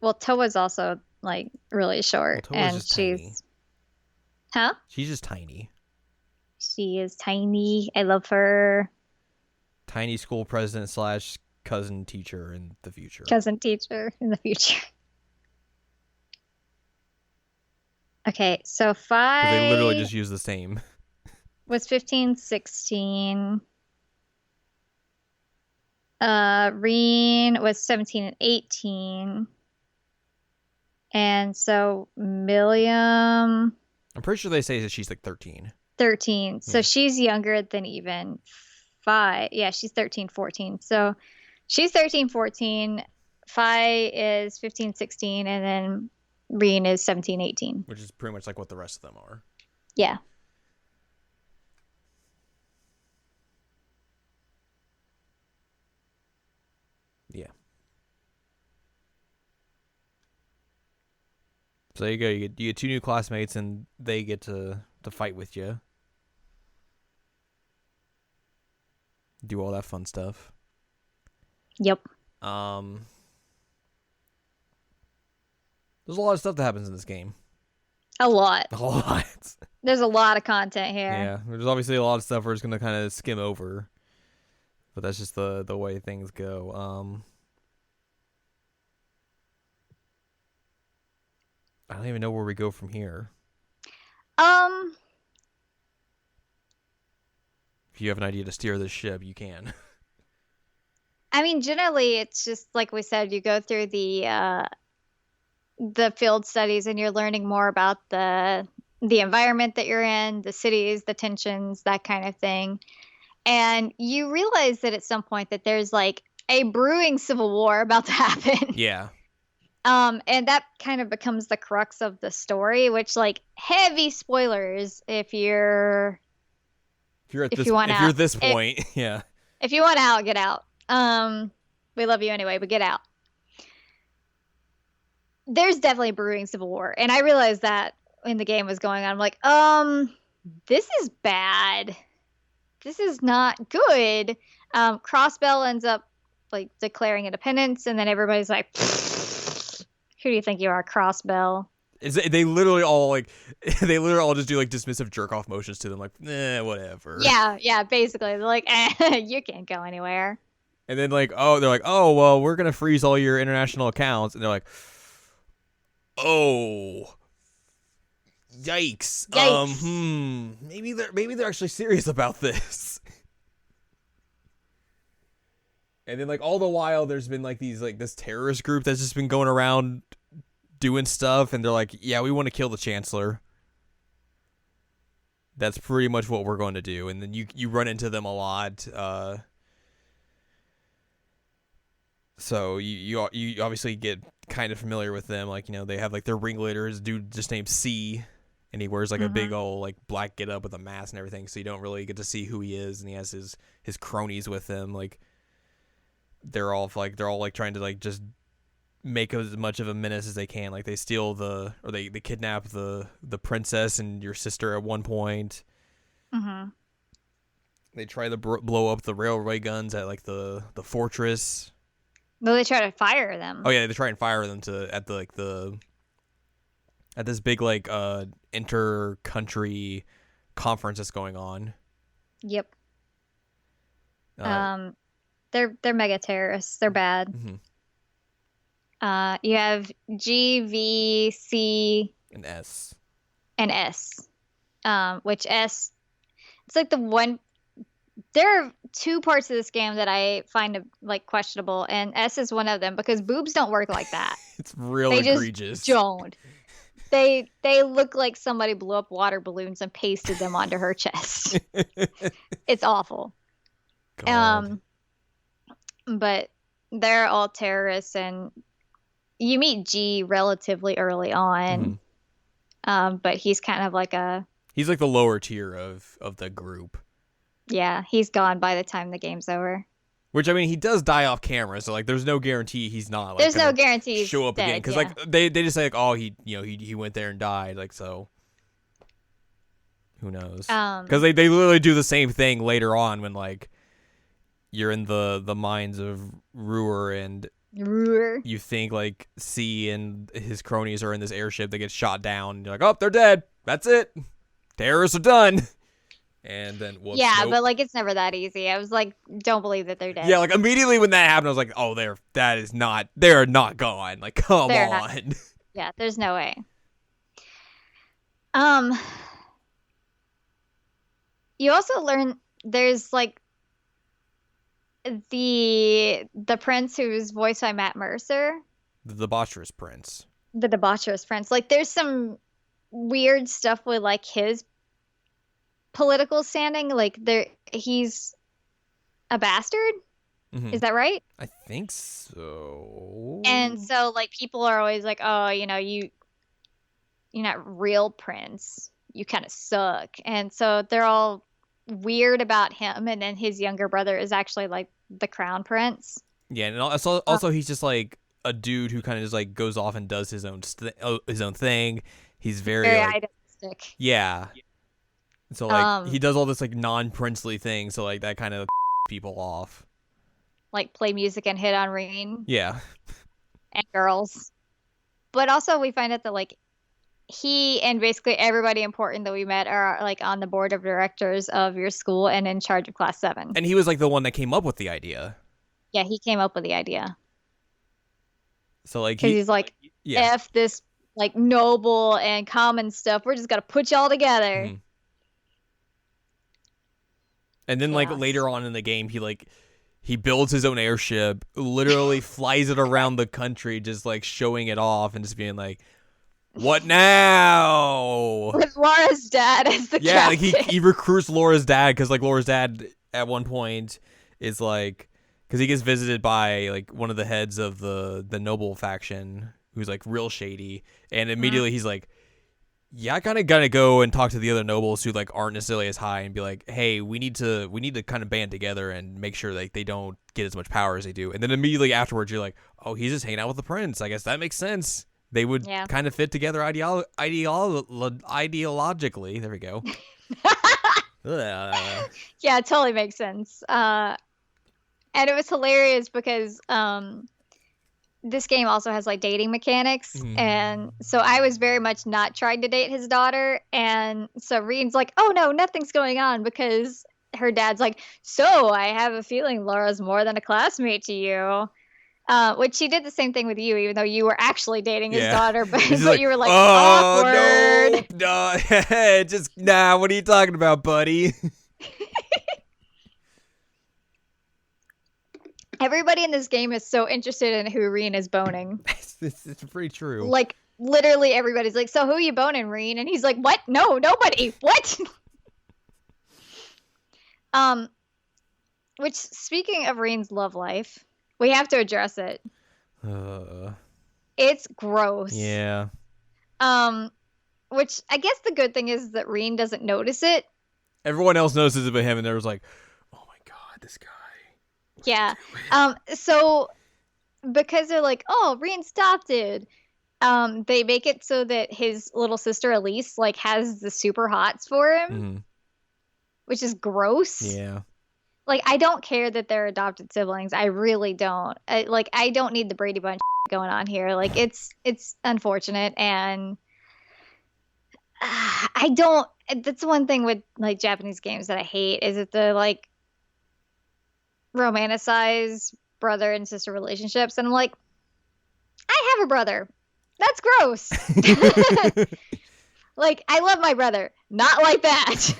Well, Toa's also like really short, Toa's and just she's tiny. Huh? She's just tiny. She is tiny. I love her. Tiny school president / cousin teacher in the future. Cousin teacher in the future. Okay, so Because they literally Fi just use the same. was 15, 16. Reen was 17 and 18. And so Milliam, I'm pretty sure they say that she's like 13. 13. So Yeah. she's younger than even Fi. Yeah, she's 13, 14. So she's 13, 14. Fi is 15, 16. And then Reen is 17, 18. Which is pretty much like what the rest of them are. Yeah. Yeah. So there you go. You get 2 new classmates, and they get to fight with you. Do all that fun stuff. Yep. There's a lot of stuff that happens in this game. A lot. A lot. There's a lot of content here. Yeah. There's obviously a lot of stuff we're just gonna kind of skim over, but that's just the way things go. I don't even know where we go from here. If you have an idea to steer this ship, you can. I mean, generally, it's just like we said, you go through the field studies and you're learning more about the environment that you're in, the cities, the tensions, that kind of thing. And you realize that at some point that there's like a brewing civil war about to happen. Yeah. And that kind of becomes the crux of the story, which like heavy spoilers if you're If you're this point, yeah. If you want out, get out. We love you anyway, but get out. There's definitely a brewing civil war, and I realized that when the game was going on. I'm like, this is bad. This is not good. Crossbell ends up like declaring independence, and then everybody's like, who do you think you are, Crossbell? They literally all just do like dismissive jerk off motions to them, like, whatever. Yeah, basically. They're like, you can't go anywhere. And then they're like, oh, well, we're gonna freeze all your international accounts, and they're like, oh, yikes. Maybe they're actually serious about this. And then like all the while, there's been like this terrorist group that's just been going around doing stuff, and they're like, yeah, we want to kill the Chancellor. That's pretty much what we're going to do. And then you run into them a lot. So you obviously get kind of familiar with them. Like, they have like their ringleader is a dude just named C, and he wears like a big old like black getup with a mask and everything. So you don't really get to see who he is, and he has his cronies with him. Like they're all trying to like just make as much of a menace as they can. Like they steal they kidnap the princess and your sister at one point. Mm-hmm. They try to blow up the railway guns at like the fortress. No, they try to fire them. Oh yeah, they try and fire them at this big like inter-country conference that's going on. Yep. They're mega terrorists. They're bad. Mm-hmm. You have G, V, C, and S. Which S, it's like the one. There are two parts of this game that I find like questionable, and S is one of them because boobs don't work like that. It's real they egregious. Just don't. They look like somebody blew up water balloons and pasted them onto her chest. It's awful. God. But they're all terrorists, and you meet G relatively early on. Mm-hmm. But he's kind of like he's like the lower tier of the group. Yeah, he's gone by the time the game's over. Which, I mean, he does die off camera, so like there's no guarantee he's not like there's no guarantee he's show up dead, again because like they just say like, oh, he went there and died, like, so who knows? Because they literally do the same thing later on when like you're in the mines of Ruhr and you think like C and his cronies are in this airship that gets shot down, and you're like, oh, they're dead. That's it. Terrorists are done. And then nope. But like it's never that easy. I was like, don't believe that they're dead. Yeah, like immediately when that happened, I was like, oh, they're not gone. Like, come on. Yeah, there's no way. You also learn there's like the prince who's voiced by Matt Mercer. The debaucherous prince. The debaucherous prince. Like there's some weird stuff with like his political standing. Like he's a bastard. Mm-hmm. Is that right? I think so. And so like people are always like, oh, you're not real prince, you kind of suck. And so they're all weird about him, and then his younger brother is actually like the crown prince. Yeah, and also he's just like a dude who kind of just like goes off and does his own thing. He's very like, idealistic. Yeah. So like he does all this like non-princely thing, so like that kind of people off. Like play music and hit on Reen. Yeah. And girls. But also we find out that like he and basically everybody important that we met are like on the board of directors of your school and in charge of class 7. And he was like the one that came up with the idea. Yeah, he came up with the idea. So like he's like, F this like noble and common stuff. We're just gonna put y'all together. Mm-hmm. And then like later on in the game, he builds his own airship, literally flies it around the country, just like showing it off and just being like, what now? With Laura's dad as the captain. Like he recruits Laura's dad because like Laura's dad at one point is like, because he gets visited by like one of the heads of the noble faction who's like real shady, and immediately he's like, yeah, I kind of gotta go and talk to the other nobles who like aren't necessarily as high and be like, hey, we need to kind of band together and make sure like they don't get as much power as they do. And then immediately afterwards, you're like, oh, he's just hanging out with the prince. I guess that makes sense. They would kind of fit together ideologically. There we go. Yeah, it totally makes sense. And it was hilarious because this game also has like dating mechanics, and so I was very much not trying to date his daughter, and so Reen's like, oh no, nothing's going on, because her dad's like, so I have a feeling Laura's more than a classmate to you, which she did the same thing with you, even though you were actually dating his daughter, but you were like, oh, awkward. No, just nah, what are you talking about, buddy? Everybody in this game is so interested in who Reen is boning. It's pretty true. Like, literally everybody's like, so who you boning, Reen? And he's like, what? No, nobody. What? Which, speaking of Reen's love life, we have to address it. It's gross. Yeah. Which I guess the good thing is that Reen doesn't notice it. Everyone else notices it but him, and there was like, oh my god, this guy. Yeah. So because they're like, oh, Reen's adopted, they make it so that his little sister Elise like has the super hots for him, which is gross. Yeah. Like, I don't care that they're adopted siblings. I really don't. I don't need the Brady Bunch going on here. Like, it's unfortunate, and I don't. That's one thing with like Japanese games that I hate is that the like romanticize brother and sister relationships, and I'm like, I have a brother. That's gross. Like, I love my brother, not like that.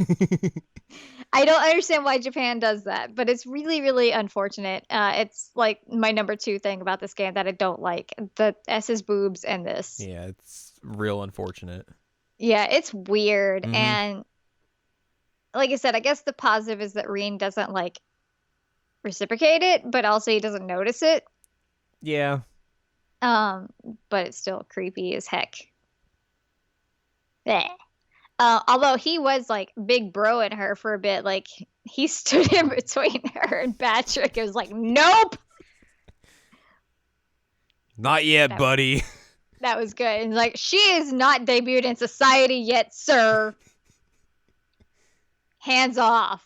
I don't understand why Japan does that, but it's really, really unfortunate. It's like my number 2 thing about this game that I don't like. The S's boobs and this. Yeah, it's real unfortunate. Yeah, it's weird. And like I said, I guess the positive is that Reen doesn't like reciprocate it, but also he doesn't notice it. Yeah. But it's still creepy as heck. Blech. Although he was like big bro in her for a bit, like he stood in between her and Patrick. It was like, nope. Not yet, buddy. That was good. And like, she is not debuted in society yet, sir. Hands off.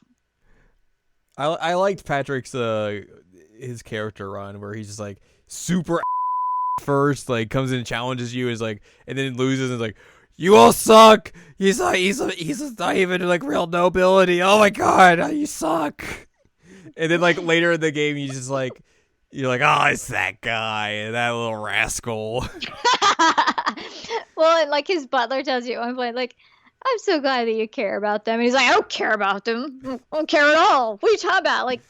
I liked Patrick's his character run where he's just like super first, like comes in and challenges you, is like, and then loses and is like, you all suck. He's not even like real nobility. Oh my god, you suck. And then like later in the game, you just like, you're like, oh, it's that guy, that little rascal. Well, and like his butler tells you at one point, like, I'm so glad that you care about them. And he's like, I don't care about them. I don't care at all. What are you talking about? Like,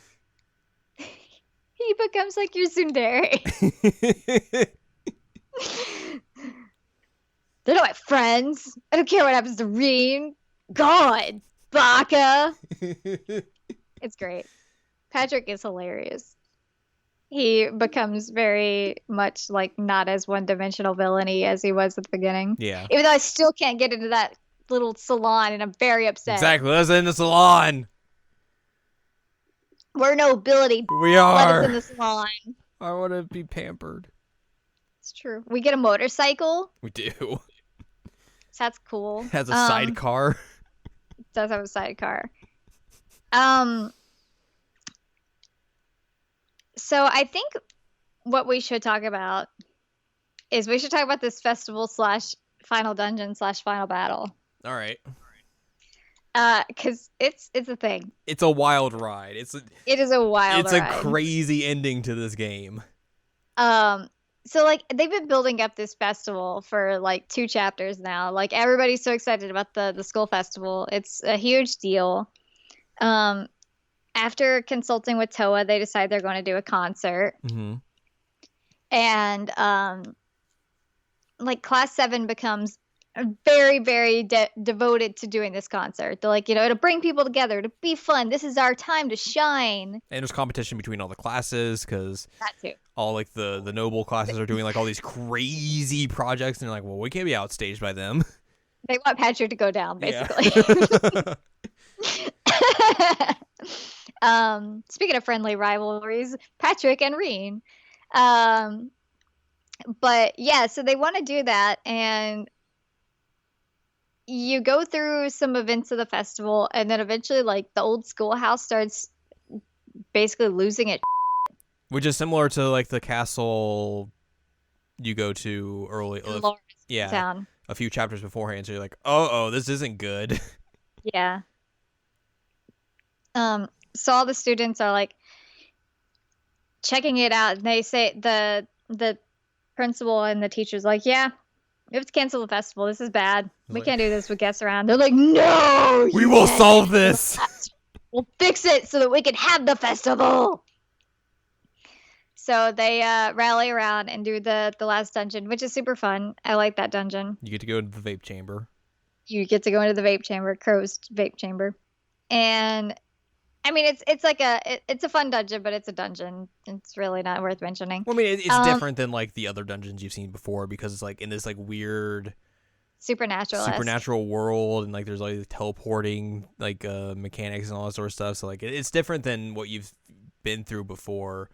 he becomes like your tsundere. They're not my friends. I don't care what happens to Reen. God, baka. It's great. Patrick is hilarious. He becomes very much like not as one-dimensional villainy as he was at the beginning. Yeah. Even though I still can't get into that little salon, and I'm very upset. Exactly. Let's in the salon. We're nobility. We are. Let us in the salon. I want to be pampered. It's true. We get a motorcycle. We do. So that's cool. It has a sidecar. It does have a sidecar. So I think what we should talk about is we should talk about this festival / final dungeon / final battle. All right. Because it's a thing. It's a wild ride. It is a wild ride. It's a crazy ending to this game. So like they've been building up this festival for like 2 chapters now. Like everybody's so excited about the school festival. It's a huge deal. After consulting with Toa, they decide they're going to do a concert. And like class 7 becomes very, very devoted to doing this concert. They're like, it'll bring people together, to be fun. This is our time to shine. And there's competition between all the classes because that too. All like the noble classes are doing like all these crazy projects, and they're like, well, we can't be outstaged by them. They want Patrick to go down, basically. Yeah. Speaking of friendly rivalries, Patrick and Reen. But yeah, so they want to do that, and you go through some events of the festival, and then eventually like the old schoolhouse starts basically losing it, which is similar to like the castle you go to early. Yeah, town. A few chapters beforehand, so you're like, oh, this isn't good. Yeah. So all the students are like checking it out, and they say the principal and the teacher's like, yeah, we have to cancel the festival. This is bad. We can't do this with guests around. They're like, no, we will solve this. We'll fix it so that we can have the festival. So they rally around and do the last dungeon, which is super fun. I like that dungeon. You get to go to the vape chamber. You get to go into the vape chamber, Crow's vape chamber, and I mean it's like it's a fun dungeon, but it's a dungeon. It's really not worth mentioning. Well, I mean, it's different than like the other dungeons you've seen before because it's like in this like weird supernatural world, and like there's like teleporting like mechanics and all that sort of stuff. So like it's different than what you've been through before.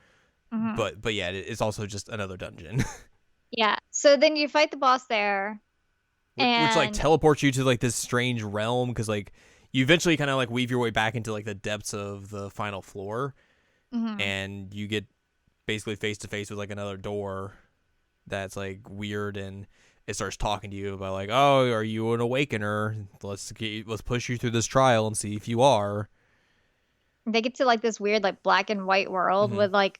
Mm-hmm. But yeah, it's also just another dungeon. Yeah. So then you fight the boss there, which like teleports you to like this strange realm because like you eventually kind of like weave your way back into like the depths of the final floor, and you get basically face to face with like another door that's like weird, and it starts talking to you about like, oh, are you an awakener? Let's push you through this trial and see if you are. They get to like this weird like black and white world with like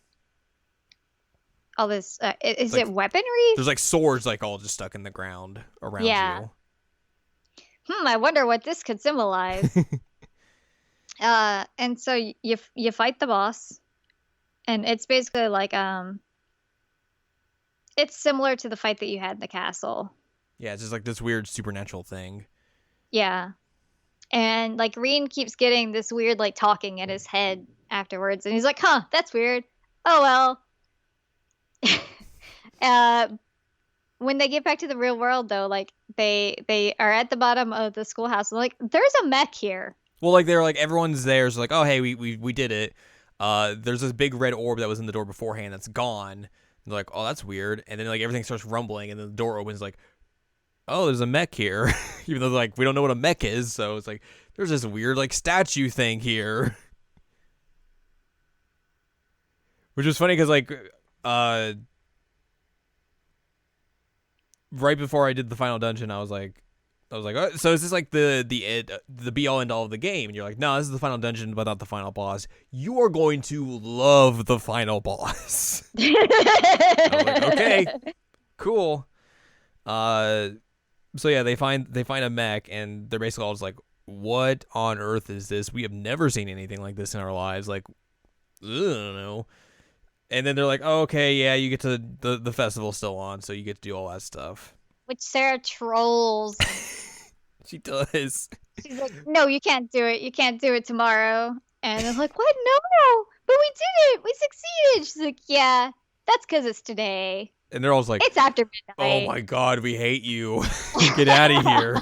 all this. Is like, it weaponry? There's like swords like all just stuck in the ground around you. I wonder what this could symbolize. And so you fight the boss, and it's basically like it's similar to the fight that you had in the castle. Yeah, it's just like this weird supernatural thing. Yeah. And like Reen keeps getting this weird like talking in his head afterwards, and he's like, "Huh, that's weird. Oh well." When they get back to the real world, though, like they are at the bottom of the schoolhouse, and like, there's a mech here. Well, like they're like everyone's there, so like, oh hey, we did it. There's this big red orb that was in the door beforehand that's gone. And they're like, oh, that's weird. And then like everything starts rumbling, and then the door opens, like, oh, there's a mech here. Even though like we don't know what a mech is, so it's like there's this weird like statue thing here. Which is funny because like right before I did the final dungeon, I was like, oh, so is this like the be all end all of the game? And you're like, no, this is the final dungeon, but not the final boss. You are going to love the final boss. I was like, okay, cool. So yeah, they find a mech, and they're basically all just like, what on earth is this? We have never seen anything like this in our lives. Like, I don't know. And then they're like, oh, okay, yeah, you get to the festival's still on, so you get to do all that stuff. Which Sarah trolls. She does. She's like, no, you can't do it. You can't do it tomorrow. And they're like, what? No, but we did it. We succeeded. She's like, yeah, that's because it's today. And they're all like, it's after oh midnight. my God, we hate you. Get out of here.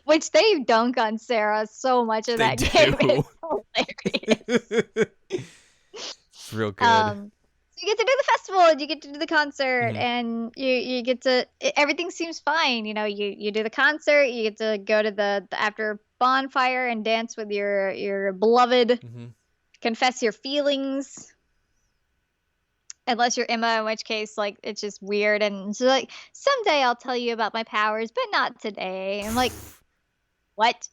Which they dunk on Sarah so much in that game. It's hilarious. It's real good. So you get to do the festival, and you get to do the concert, and you get to, everything seems fine. You know, you do the concert, you get to go to the after bonfire and dance with your beloved, confess your feelings. Unless you're Emma, in which case, like, it's just weird. And she's like, someday I'll tell you about my powers, but not today. I'm like, what?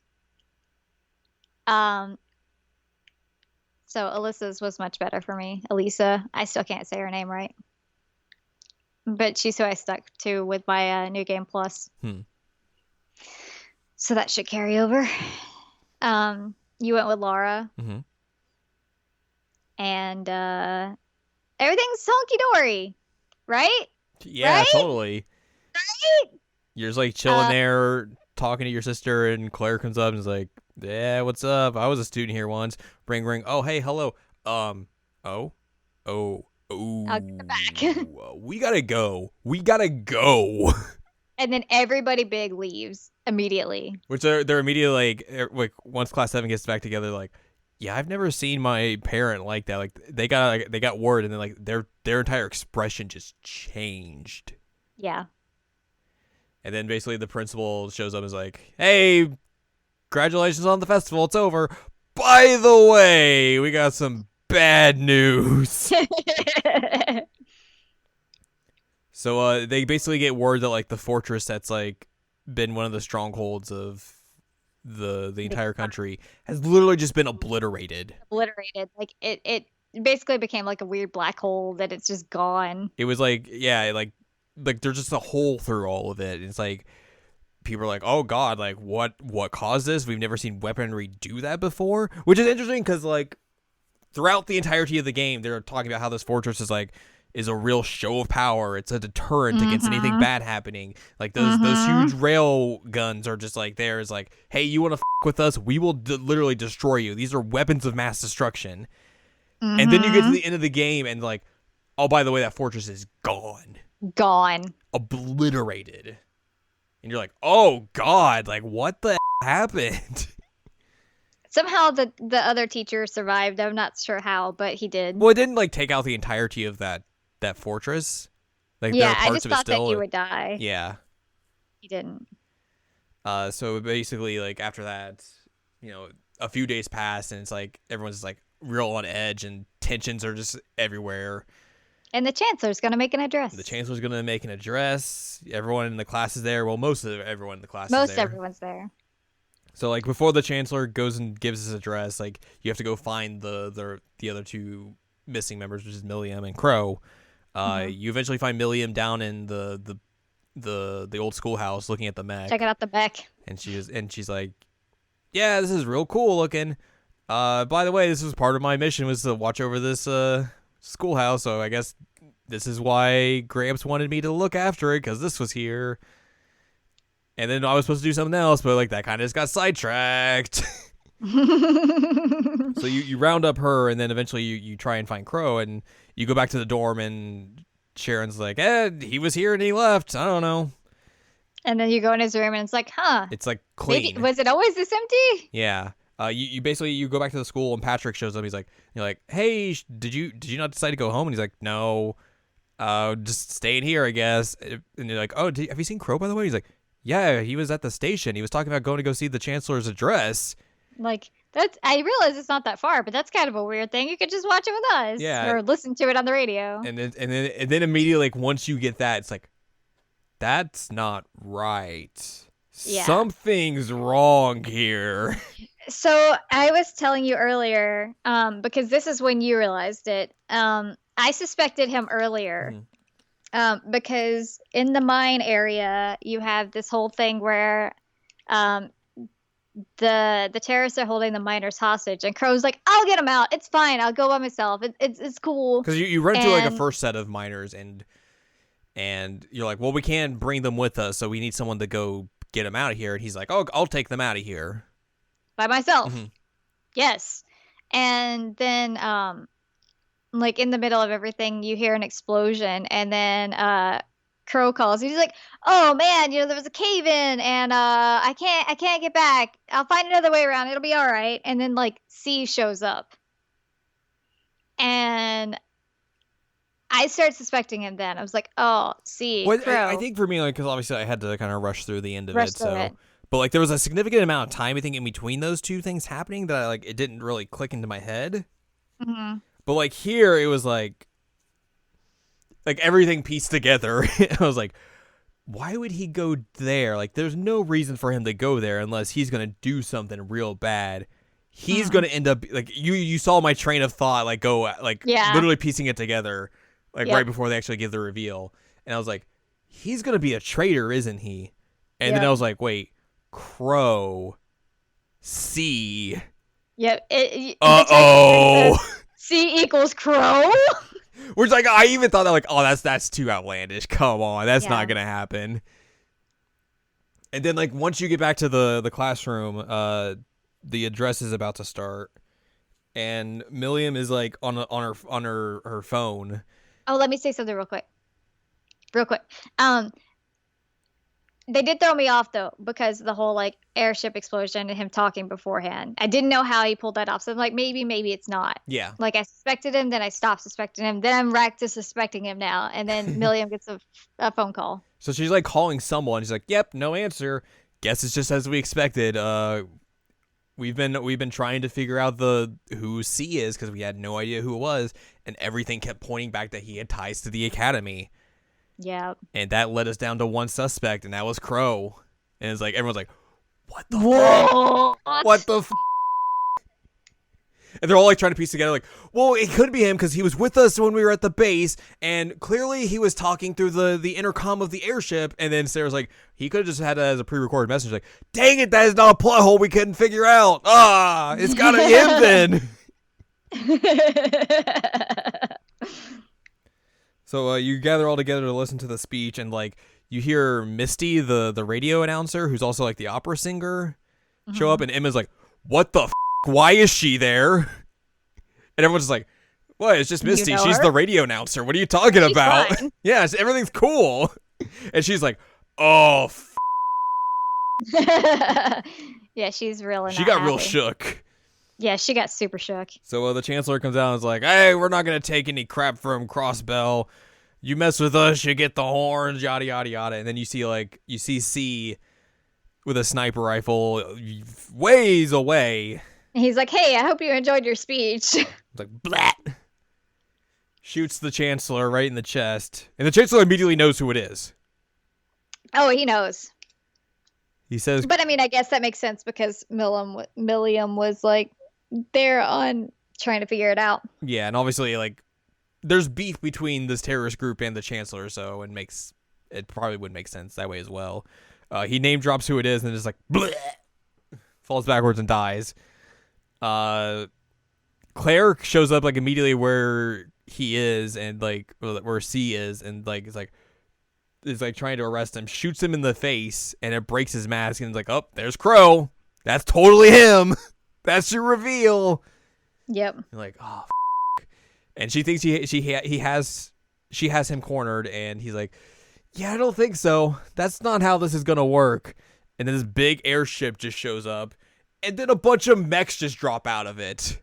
So Alyssa's was much better for me. Elisa, I still can't say her name right. But she's who I stuck to with my New Game Plus. So that should carry over. You went with Laura. And everything's honky-dory, right? Yeah, right? Totally. Right? You're just like chilling there, talking to your sister, and Claire comes up and is like, yeah, what's up? I was a student here once. Ring, ring. Oh, hey, hello. Oh. I'll get back. We gotta go. And then everybody big leaves immediately. Which they're immediately like once class 7 gets back together, like, yeah, I've never seen my parent like that. Like they got word, and then like their entire expression just changed. Yeah. And then basically the principal shows up and is like, hey, congratulations on the festival. It's over. By the way, we got some bad news. So they basically get word that like the fortress that's like been one of the strongholds of the entire country has literally just been obliterated. Like it basically became like a weird black hole that it's just gone. It was like, yeah, like there's just a hole through all of it. It's like people are like, oh God, like what caused this? We've never seen weaponry do that before, which is interesting because like throughout the entirety of the game, they're talking about how this fortress is like, is a real show of power. It's a deterrent against anything Mm-hmm. bad happening. Like those Mm-hmm. huge rail guns are just like there is like, hey, you want to with us? We will literally destroy you. These are weapons of mass destruction. And then you get to Mm-hmm. the end of the game and like, oh, by the way, that fortress is gone, Gone. obliterated, and you're like, oh god, like what the happened? Somehow the other teacher survived. I'm not sure how, but he did. Well, it didn't like take out the entirety of that fortress. Like there Yeah, are I parts just of it thought that he still. would die. Yeah. He didn't. So basically, like after that, a few days pass, and it's like everyone's just like real on edge, and tensions are just everywhere. And the chancellor's gonna make an address. The chancellor's gonna make an address. Everyone in the class is there. Well, most of everyone in the class is Most there. everyone's there. So like before the chancellor goes and gives his address, like you have to go find the other two missing members, which is Milliam and Crow. You eventually find Milliam down in the old schoolhouse looking at the mech. Checking out the mech. And she's like, yeah, this is real cool looking. By the way, this was part of my mission was to watch over this schoolhouse, so I guess this is why Gramps wanted me to look after it, because this was here. And then I was supposed to do something else, but like that kind of just got sidetracked. So you round up her, and then eventually you try and find Crow, and you go back to the dorm, and Sharon's like, he was here and he left. I don't know. And then you go in his room, and it's like, huh? It's like clean. Maybe, was it always this empty? Yeah. You basically you go back to the school, and Patrick shows up. He's like, you're like, hey, did you not decide to go home? And he's like, no, just staying here, I guess. And you're like, oh, have you seen Crow, by the way? He's like, yeah, he was at the station. He was talking about going to go see the chancellor's address. Like, I realize it's not that far, but that's kind of a weird thing. You could just watch it with us. Yeah. Or listen to it on the radio. And then immediately, like once you get that, it's like, that's not right. Yeah. Something's wrong here. So I was telling you earlier, because this is when you realized it. I suspected him earlier. Because in the mine area, you have this whole thing where the terrorists are holding the miners hostage, and Crow's like, "I'll get them out. It's fine. I'll go by myself. It's cool." Because you run into like a first set of miners, and you're like, "Well, we can't bring them with us, so we need someone to go get them out of here." And he's like, "Oh, I'll take them out of here by myself." Yes, and then like in the middle of everything, you hear an explosion, and then Crow calls. He's like, "Oh man, there was a cave in, and I can't get back. I'll find another way around. It'll be all right." And then like C shows up, and I started suspecting him. Then I was like, "Oh, C, Well, Crow." I think for me, like, because obviously I had to kind of rush through the end of it, so. It. But like, there was a significant amount of time I think in between those two things happening that it didn't really click into my head. But like here, it was like everything pieced together. I was like, why would he go there? Like, there's no reason for him to go there unless he's gonna do something real bad. He's gonna end up like you saw my train of thought like go like literally piecing it together like right before they actually give the reveal, and I was like, he's gonna be a traitor, isn't he? And then I was like, wait, Crow, C. Yep. C equals Crow. Which, like, I even thought that, like, oh, that's too outlandish. Come on, that's not gonna happen. And then, like, once you get back to the classroom, the address is about to start, and Milliam is like on her phone. Oh, let me say something real quick. They did throw me off though, because of the whole like airship explosion and him talking beforehand. I didn't know how he pulled that off. So I'm like, maybe it's not. Yeah. Like I suspected him, then I stopped suspecting him, then I'm back to suspecting him now, and then Milliam gets a phone call. So she's like calling someone. She's like, "Yep, no answer. Guess it's just as we expected. We've been trying to figure out who C is because we had no idea who it was, and everything kept pointing back that he had ties to the academy." Yeah. And that led us down to one suspect, and that was Crow. And it's like, everyone's like, what the fuck? What the And they're all like trying to piece together like, well, it could be him because he was with us when we were at the base, and clearly he was talking through the intercom of the airship. And then Sarah's like, he could have just had it as a pre-recorded message like, dang it, that is not a plot hole we couldn't figure out. It's gotta be him then. So you gather all together to listen to the speech, and like you hear Misty, the radio announcer, who's also like the opera singer, show up, and Emma's like, "What the? Why is she there?" And everyone's just like, "What? It's just Misty. You know She's her? the radio announcer. What are you talking She's about?" fine. Yeah, everything's cool. And she's like, "Oh." Yeah, she's really She not got real happy. shook. Yeah, she got super shook. So the chancellor comes out and is like, "Hey, we're not gonna take any crap from Crossbell. You mess with us, you get the horns, yada yada yada." And then you see C with a sniper rifle ways away. And he's like, "Hey, I hope you enjoyed your speech." It's like blat. Shoots the chancellor right in the chest, and the chancellor immediately knows who it is. Oh, he knows. He says, But I mean, I guess that makes sense because Milliam was like there on trying to figure it out. "Yeah," and obviously like there's beef between this terrorist group and the chancellor, so it probably would make sense that way as well. He name drops who it is, and just like bleh, falls backwards and dies. Claire shows up like immediately where he is, and like where C is, and like is like trying to arrest him, shoots him in the face, and it breaks his mask, and it's like, "Oh, there's Crow. That's totally him. That's your reveal." Yep. You're like, "Oh," and she thinks she has him cornered, and he's like, "Yeah, I don't think so. That's not how this is gonna work." And then this big airship just shows up, and then a bunch of mechs just drop out of it.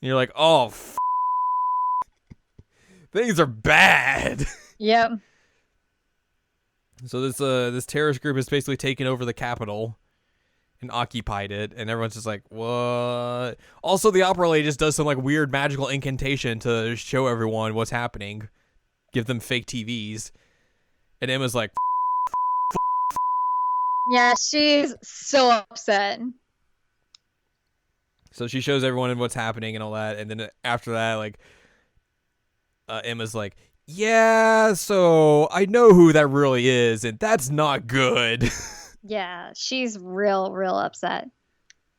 And you're like, "Oh, things are bad." Yep. So this terrorist group has basically taken over the capital and occupied it, and everyone's just like, "What?" Also, the opera lady just does some like weird magical incantation to show everyone what's happening, give them fake TVs, and Emma's like, Yeah, she's so upset. so she shows everyone what's happening and all that, and then after that, like, Emma's like, "Yeah, so I know who that really is, and that's not good." Yeah, she's real upset.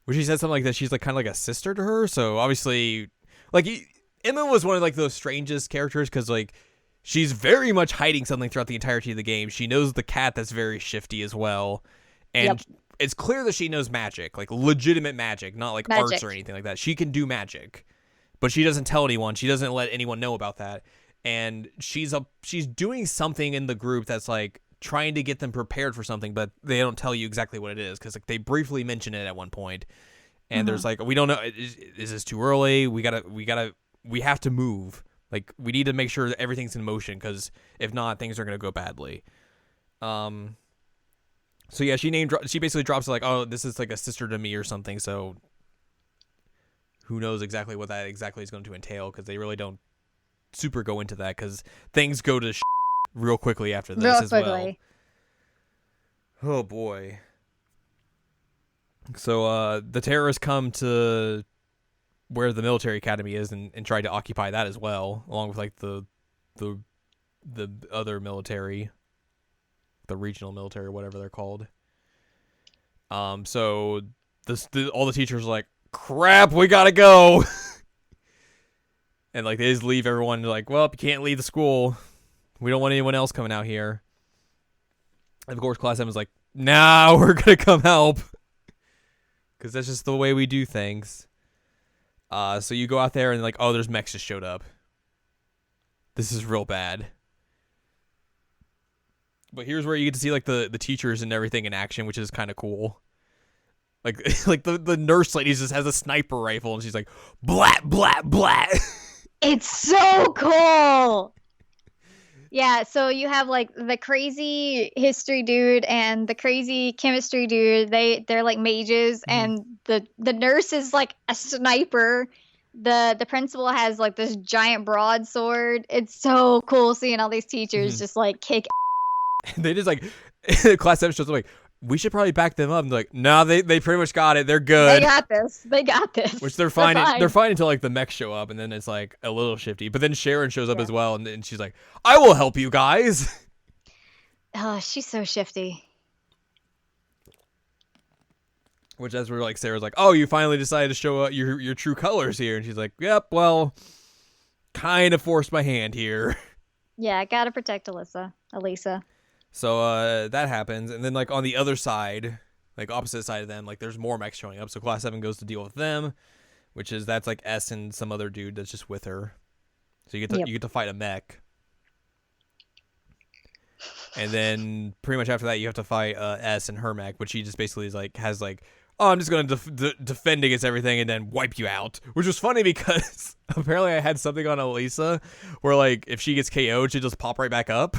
Where she said something like that, she's like kind of like a sister to her. So obviously, like Emma was one of like those strangest characters because like she's very much hiding something throughout the entirety of the game. She knows the cat that's very shifty as well, and it's clear that she knows magic, like legitimate magic, not like arts or anything like that. She can do magic, but she doesn't tell anyone. She doesn't let anyone know about that. And she's doing something in the group that's like trying to get them prepared for something, but they don't tell you exactly what it is because like they briefly mention it at one point, and there's like, we don't know, is this too early? We have to move. Like we need to make sure that everything's in motion because if not, things are gonna go badly. So yeah, she basically drops like, "Oh, this is like a sister to me" or something. So who knows exactly what that exactly is going to entail because they really don't super go into that because things go to real quickly after this as well. Oh boy. So the terrorists come to where the military academy is and try to occupy that as well, along with like the other military, the regional military, whatever they're called. So all the teachers are like, "Crap, we gotta go." And like they just leave everyone like, "Well, you can't leave the school. We don't want anyone else coming out here." And of course, Class M is like, "Nah, we're gonna come help," because that's just the way we do things. So you go out there and like, "Oh, there's mechs just showed up. This is real bad." But here's where you get to see like the teachers and everything in action, which is kind of cool. Like like the nurse lady just has a sniper rifle and she's like, "Blat blat blat." It's so cool. Yeah, so you have like the crazy history dude and the crazy chemistry dude. They're like mages, and the nurse is like a sniper. The principal has like this giant broadsword. It's so cool seeing all these teachers just like kick. They just like Class M shows up like, "We should probably back them up." And they're like, "No, they pretty much got it. They're good. They got this. They got this." Which they're fine. They're fine until like the mechs show up, and then it's like a little shifty. But then Sharon shows up as well, and she's like, "I will help you guys." Oh, she's so shifty. Which that's where like Sarah's like, "Oh, you finally decided to show your true colors here," and she's like, "Yep, well, kind of forced my hand here. Yeah, gotta protect Elisa. So that happens, and then like on the other side, like opposite side of them, like there's more mechs showing up. So Class 7 goes to deal with them, that's like S and some other dude that's just with her. So you get to fight a mech. And then pretty much after that, you have to fight S and her mech, which she just basically is like has like, oh, I'm just gonna defend against everything and then wipe you out. Which was funny because apparently I had something on Elisa where like if she gets KO'd, she'll just pop right back up.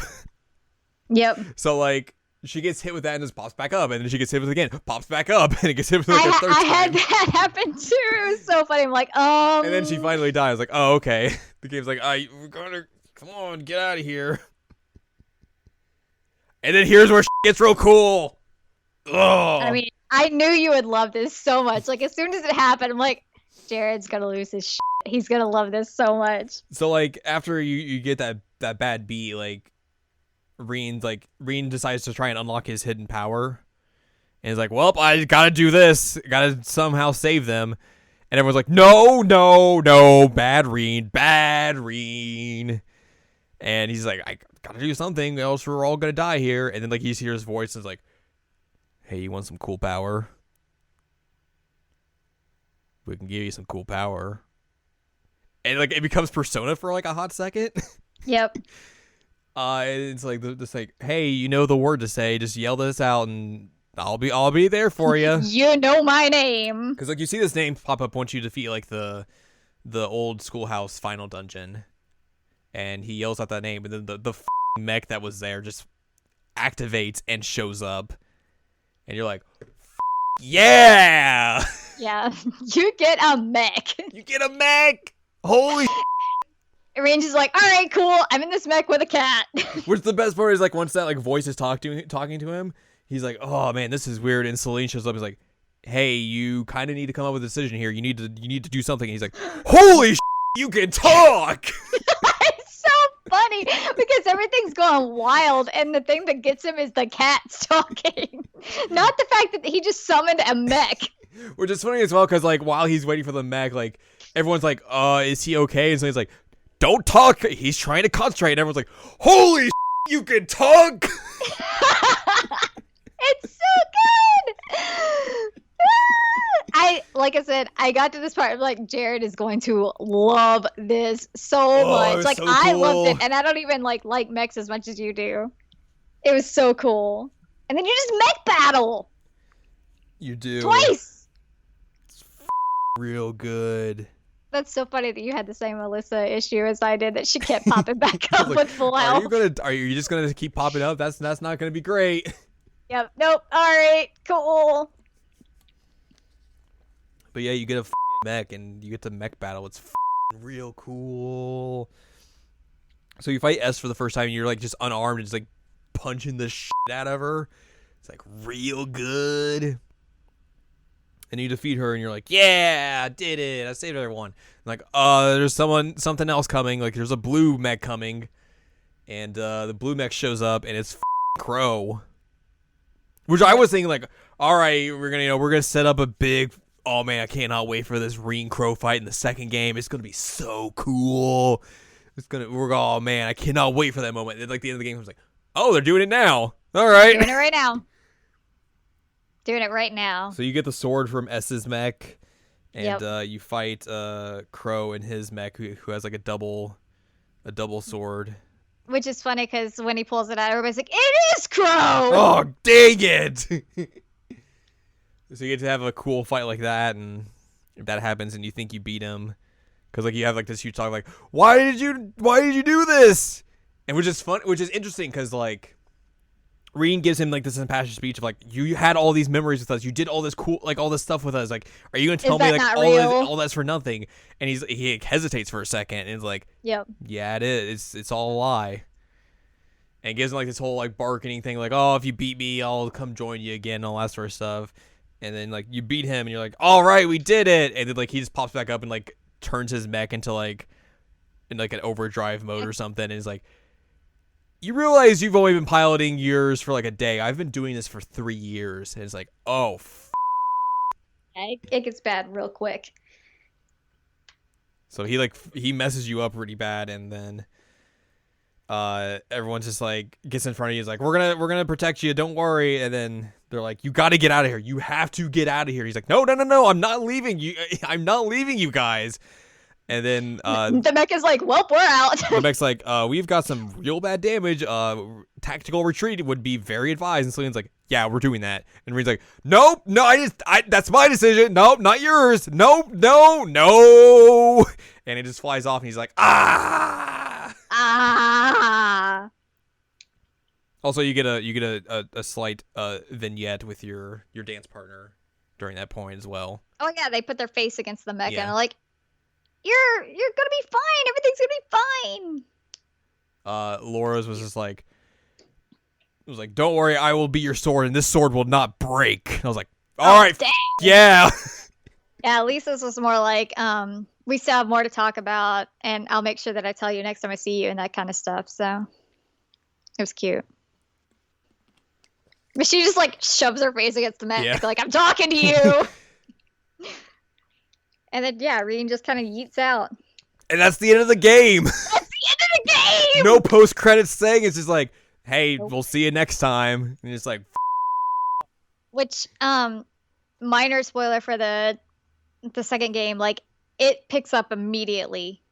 Yep. So like she gets hit with that and just pops back up, and then she gets hit with it again, pops back up, and it gets hit with like a third time. I had that happen too. It was so funny. I'm like, And then she finally dies. Like, oh, okay. The game's like, we're gonna come on, get out of here. And then here's where gets real cool. Ugh. I mean, I knew you would love this so much. Like, as soon as it happened, I'm like, Jared's gonna lose his shit. He's gonna love this so much. So, like, after you get that bad beat, like, Reen decides to try and unlock his hidden power. And he's like, well, I gotta do this. Gotta somehow save them. And everyone's like, no, bad Reen. And he's like, I gotta do something, else we're all gonna die here. And then like he hears his voice and is like, hey, you want some cool power? We can give you some cool power. And like it becomes Persona for like a hot second. Yep. It's like just like, hey, you know the word to say, just yell this out and I'll be there for you. You know my name. Because like you see this name pop up once you defeat like the old schoolhouse final dungeon. And he yells out that name, and then the mech that was there just activates and shows up. And you're like, yeah! Yeah, you get a mech. You get a mech! Holy Range is like, all right, cool, I'm in this mech with a cat. Which the best part is, like, once that like voice is talking to him, he's like, oh, man, this is weird. And Celine shows up, he's like, hey, you kind of need to come up with a decision here. You need to do something. And he's like, holy you can talk! Funny because everything's going wild and the thing that gets him is the cats talking, not the fact that he just summoned a mech. Which is funny as well because like while he's waiting for the mech, like everyone's like, is he okay? And so he's like, don't talk, he's trying to concentrate. And everyone's like, holy you can talk. It's so good. Like I said, I got to this part of like Jared is going to love this so much. Like so cool. I loved it, and I don't even like mechs as much as you do. It was so cool. And then you just mech battle. You do twice. It's real good. That's so funny that you had the same Melissa issue as I did, that she kept popping back up with full health. Are you just gonna keep popping up? That's not gonna be great. Yep. Nope. All right. Cool. But yeah, you get a mech and you get to mech battle. It's real cool. So you fight S for the first time and you're like just unarmed and just like punching the shit out of her. It's like real good. And you defeat her and you're like, yeah, I did it. I saved everyone. And like, there's something else coming. Like there's a blue mech coming. And the blue mech shows up and it's Crow. Which I was thinking like, all right, we're gonna set up a big. Oh man, I cannot wait for this Reen Crow fight in the second game. It's gonna be so cool. Oh man, I cannot wait for that moment. And like the end of the game, I was like, oh, they're doing it now. All right, doing it right now. Doing it right now. So you get the sword from S's mech, and you fight Crow and his mech, who has like a double sword. Which is funny because when he pulls it out, everybody's like, "It is Crow!" Oh dang it! So you get to have a cool fight like that, and if that happens and you think you beat him, because like you have like this huge talk like, why did you do this? And which is interesting because like Reen gives him like this impassioned speech of like, you had all these memories with us, you did all this cool like all this stuff with us, like are you gonna tell me like all that's for nothing? And he hesitates for a second and is like, yep, yeah, it is, it's all a lie. And gives him like this whole like bargaining thing like, oh, if you beat me I'll come join you again and all that sort of stuff. And then like you beat him and you're like, all right, we did it. And then like he just pops back up and like turns his mech into like in like an overdrive mode or something, and he's like, you realize you've only been piloting yours for like a day. I've been doing this for 3 years. And it's like, oh it gets bad real quick. So he messes you up really bad, and then everyone's just like gets in front of you. He's like, we're gonna protect you. Don't worry. And then they're like, you got to get out of here. You have to get out of here. He's like, no. I'm not leaving you. I'm not leaving you guys. And then the mech is like, well, we're out. the mech's like, we've got some real bad damage. Tactical retreat would be very advised. And Celine's like, yeah, we're doing that. And Reen's like, nope, no, that's my decision. Nope, not yours. Nope, no. And it just flies off, and he's like, ah. Also, you get a slight vignette with your dance partner during that point as well. Oh yeah, they put their face against the mech and they're like, You're gonna be fine. Everything's gonna be fine. Laura's was just like, it was like, don't worry, I will be your sword, and this sword will not break. And I was like, all right, dang. Yeah. Yeah, Lisa's was more like, we still have more to talk about, and I'll make sure that I tell you next time I see you and that kind of stuff. So it was cute. But she just like shoves her face against the mech, like, I'm talking to you. And then Reen just kind of yeets out. And that's the end of the game. That's the end of the game. No post credits thing. It's just like, hey, we'll see you next time. And it's like, which minor spoiler for the second game, like, it picks up immediately.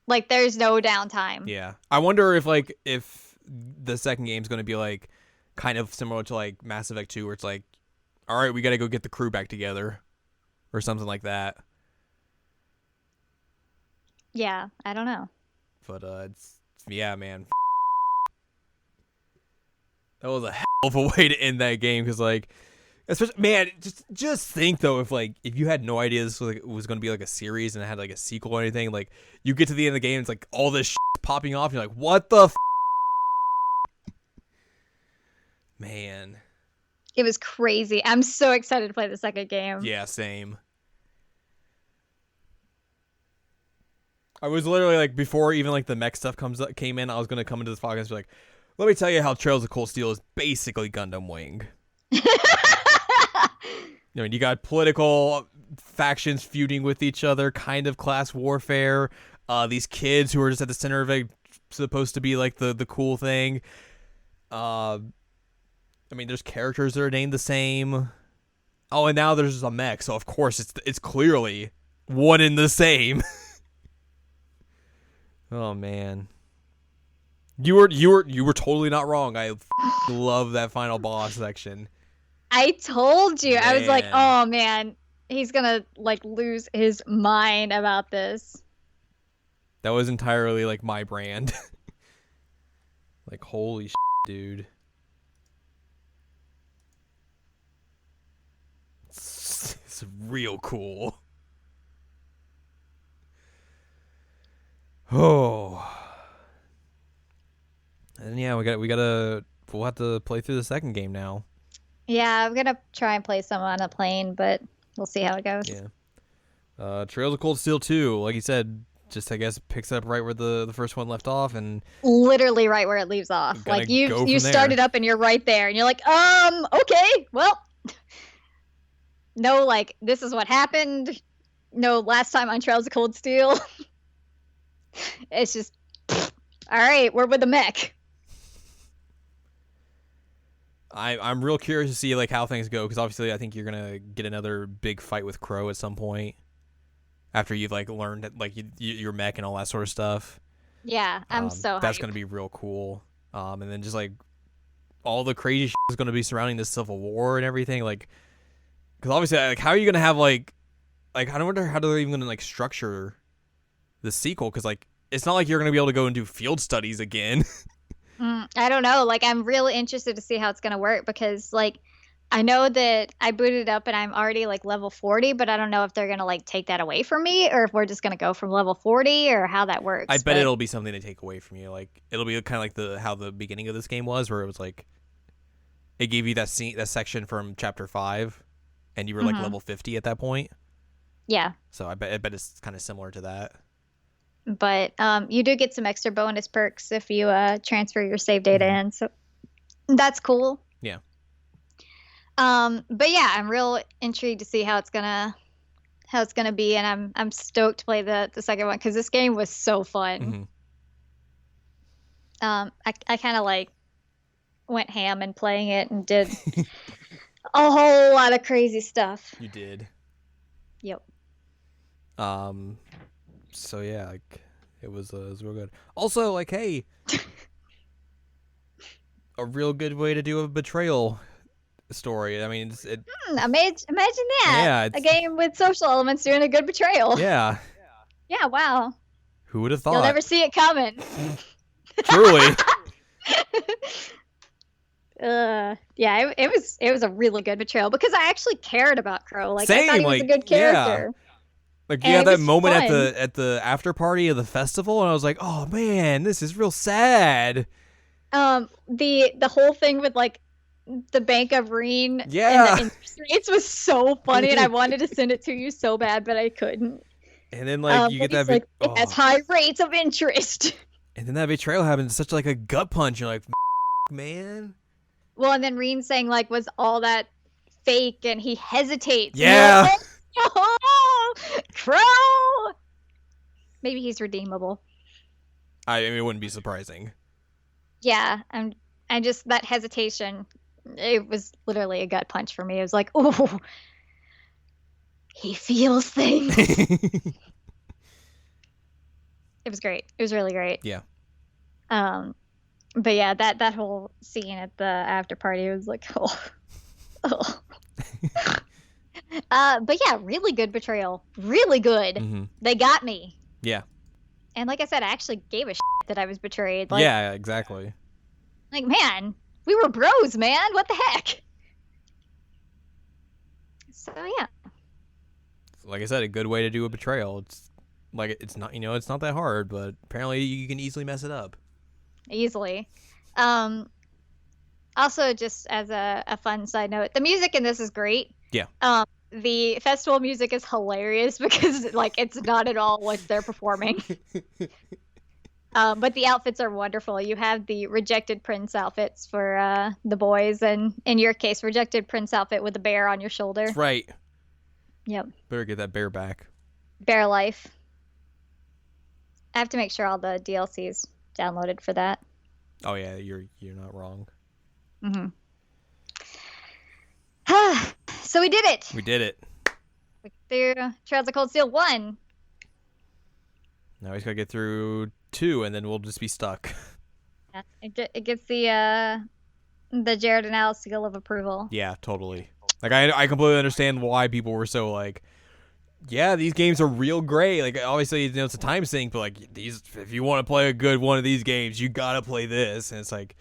Like, there's no downtime. Yeah. I wonder if the second game's going to be like kind of similar to like Mass Effect 2, where it's like, all right, we got to go get the crew back together or something like that. Yeah, I don't know. But man. That was a hell of a way to end that game, because like, especially, man, just think though, if you had no idea this was going to be like a series and it had like a sequel or anything, like you get to the end of the game, it's like all this popping off, and you're like, what the man. It was crazy. I'm so excited to play the second game. Yeah, same. I was literally like, before even like the mech stuff came in, I was gonna come into this podcast and be like, let me tell you how Trails of Cold Steel is basically Gundam Wing. I mean, you got political factions feuding with each other, kind of class warfare. These kids who are just at the center of it, supposed to be like the cool thing. I mean, there's characters that are named the same. Oh, and now there's a mech, so of course it's clearly one and the same. Oh man, you were totally not wrong. I love that final boss section. I told you. Man. I was like, oh man, he's gonna like lose his mind about this. That was entirely like my brand. Like, holy shit, dude. It's real cool. Oh. And yeah, we'll have to play through the second game now. Yeah, I'm gonna try and play some on a plane, but we'll see how it goes. Yeah. Trails of Cold Steel 2, like you said, just I guess picks up right where the first one left off, and literally right where it leaves off. Like you started up and you're right there, and you're like, okay, well, no, like, this is what happened. No, last time on Trails of Cold Steel. It's just, all right, we're with the mech. I'm real curious to see like how things go, because obviously I think you're gonna get another big fight with Crow at some point after you've like learned like your mech and all that sort of stuff. Yeah, I'm so that's hyped. gonna be real cool. And then just like all the crazy shit is gonna be surrounding the Civil War and everything, like, because obviously like how are you gonna have like I wonder how they're even gonna like structure the sequel, because like it's not like you're gonna be able to go and do field studies again. I don't know. Like, I'm really interested to see how it's going to work, because, like, I know that I booted up and I'm already, like, level 40, but I don't know if they're going to, like, take that away from me, or if we're just going to go from level 40, or how that works. I bet it'll be something to take away from you. Like, it'll be kind of like how the beginning of this game was, where it was, like, it gave you that section from Chapter 5, and you were, like, level 50 at that point. Yeah. So I bet it's kind of similar to that. But you do get some extra bonus perks if you transfer your save data in, so that's cool. Yeah. But yeah, I'm real intrigued to see how it's gonna how it's gonna be, and I'm stoked to play the second one because this game was so fun. Hmm. I kind of like went ham and playing it and did a whole lot of crazy stuff. You did. Yep. So yeah, like it was real good. Also, like, hey, a real good way to do a betrayal story. I mean, Imagine that. yeah, A game with social elements doing a good betrayal. yeah. Yeah, wow. Who would have You'll thought? never see it coming. Truly. Yeah, it was a really good betrayal because I actually cared about Crow. Like I thought Same, he was a like, good character. Like you And had it that was moment fun. at the after party of the festival, and I was like, oh man, this is real sad. The whole thing with like the Bank of Reen and the Yeah. interest rates was so funny, and I wanted to send it to you so bad, but I couldn't. And then like you But get that he's like, it has oh, high rates of interest. and then that betrayal happens such like a gut punch. You're like, man. Well, and then Reen saying like, was all that fake? And he hesitates. And you're Yeah. like, oh, no! Crow. Maybe he's redeemable. I mean, it wouldn't be surprising. Yeah, and just that hesitation, it was literally a gut punch for me. It was like, oh, he feels things. It was great. It was really great. Yeah. But yeah, that whole scene at the after party was like, oh, oh. But yeah, really good betrayal. Really good. Mm-hmm. They got me. Yeah. And like I said, I actually gave a shit that I was betrayed. Like, yeah, exactly. like, man, we were bros, man. What the heck? So yeah. Like I said, a good way to do a betrayal. It's like it's not it's not that hard, but apparently you can easily mess it up. Easily. Also, just as a fun side note, the music in this is great. Yeah. The festival music is hilarious because like it's not at all what they're performing. But the outfits are wonderful. You have the Rejected Prince outfits for the boys, and in your case, Rejected Prince outfit with the bear on your shoulder. That's right. Yep. Better get that bear back. Bear life. I have to make sure all the DLCs downloaded for that. Oh yeah, you're not wrong. Mm-hmm. So we did it. We did it. We through Trails of Cold Steel 1. Now we just gotta get through 2, and then we'll just be stuck. Yeah, it gets the Jared and Alice seal of approval. Yeah, totally. Like I completely understand why people were so like, yeah, these games are real great. Like obviously it's a time sink, but like these, if you want to play a good one of these games, you gotta play this. And it's like,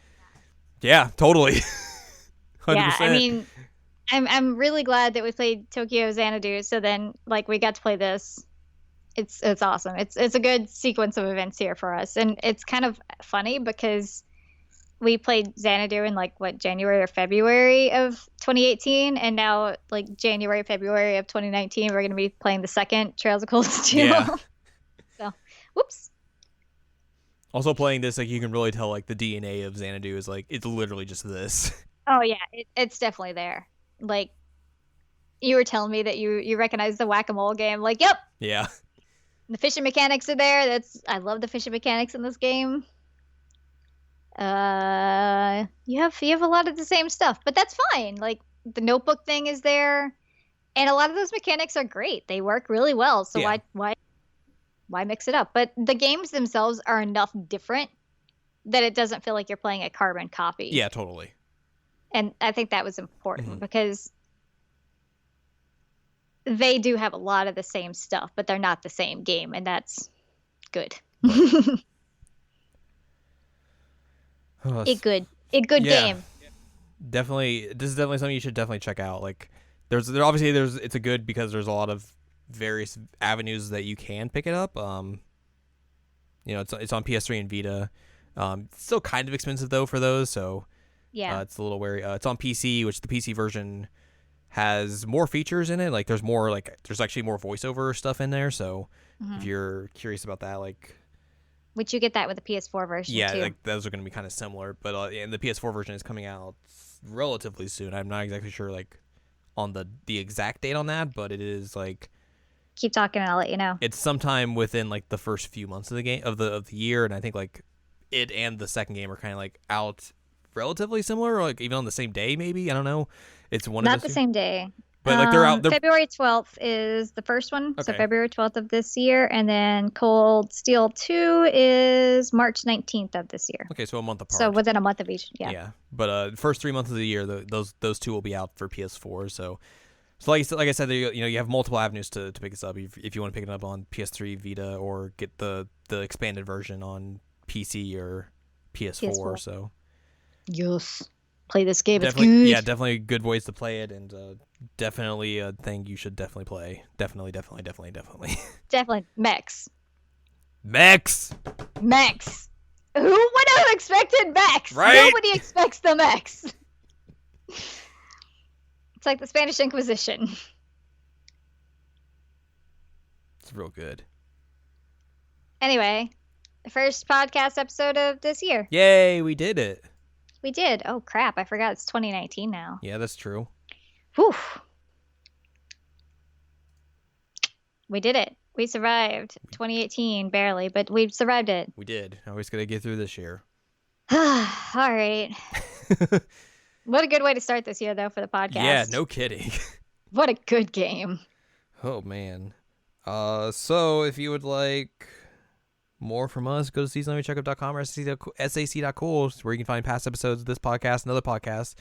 yeah, totally. 100%. Yeah, I mean, I'm really glad that we played Tokyo Xanadu. So then, like, we got to play this. It's awesome. It's a good sequence of events here for us, and it's kind of funny because we played Xanadu in like what, January or February of 2018, and now like January, February of 2019, we're gonna be playing the second Trails of Cold Steel. Yeah. So, whoops. Also playing this, like you can really tell like the DNA of Xanadu is like it's literally just this. Oh yeah, it's definitely there. Like, you were telling me that you recognize the whack-a-mole game. Like, yep, Yeah. the fishing mechanics are there. I love the fishing mechanics in this game. You have a lot of the same stuff, but that's fine. Like, the notebook thing is there, and a lot of those mechanics are great. They work really well. So Yeah. why mix it up? But the games themselves are enough different that it doesn't feel like you're playing a carbon copy. Yeah, totally. And I think that was important Mhm. because they do have a lot of the same stuff, but they're not the same game, and that's good. Oh, It good Yeah. game. Definitely, this is definitely something you should definitely check out. Like, it's a good because there's a lot of various avenues that you can pick it up. It's on PS3 and Vita. It's still kind of expensive though for those, so Yeah. it's a little wary. It's on PC, which the PC version has more features in it. Like, there's actually more voiceover stuff in there. So if you're curious about that, like. Which you get that with the PS4 version Yeah, too. like those are going to be kind of similar, but and the PS4 version is coming out relatively soon. I'm not exactly sure like on the exact date on that, but it is like keep talking and I'll let you know. It's sometime within like the first few months of the game of the year, and I think like it and the second game are kind of like out relatively similar, or like even on the same day, maybe. I don't know. It's one Not of the those two. same day. But like they're out. They're February 12th is the first one, so okay. February 12th of this year, and then Cold Steel 2 is March 19th of this year. Okay, so a month apart. So within a month of each, yeah. Yeah, but first 3 months of the year, those two will be out for PS4. So like I said, you have multiple avenues to pick this up if you want to pick it up on PS3, Vita, or get the expanded version on PC or PS4. So yes, play this game. definitely, it's good. yeah, definitely good ways to play it, and definitely a thing you should definitely play. Definitely. Definitely mechs. Mechs. Who would have expected mechs? Right? Nobody expects the mechs. It's like the Spanish Inquisition. It's real good. Anyway, the first podcast episode of this year. Yay, we did it. We did. Oh, crap. I forgot it's 2019 now. Yeah, that's true. Whew. We did it. We survived. 2018, barely, but we survived it. We did. Now we just got to get through this year. All right. What a good way to start this year, though, for the podcast. Yeah, no kidding. What a good game. Oh, man. So if you would like more from us, go to seasonalcheckup.com or sac.cool, where you can find past episodes of this podcast and other podcasts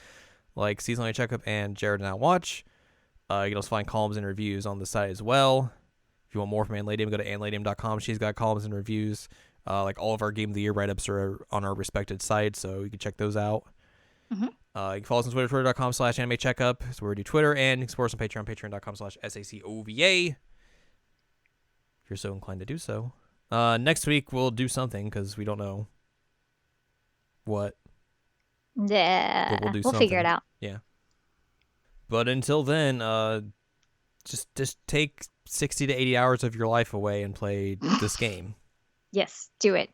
like Seasonally Checkup and Jared and I Watch. You can also find columns and reviews on the site as well. If you want more from Ann Ladium, go to annladium.com. She's got columns and reviews. Like all of our Game of the Year write-ups are on our respected sites, so you can check those out. Mm-hmm. You can follow us on Twitter, twitter.com/animecheckup. That's where we do Twitter, and you can support us on Patreon, patreon.com/SACOVA. If you're so inclined to do so. Next week, we'll do something, because we don't know what. Yeah. But we'll figure it out. Yeah. But until then, just take 60 to 80 hours of your life away and play this game. Yes, do it.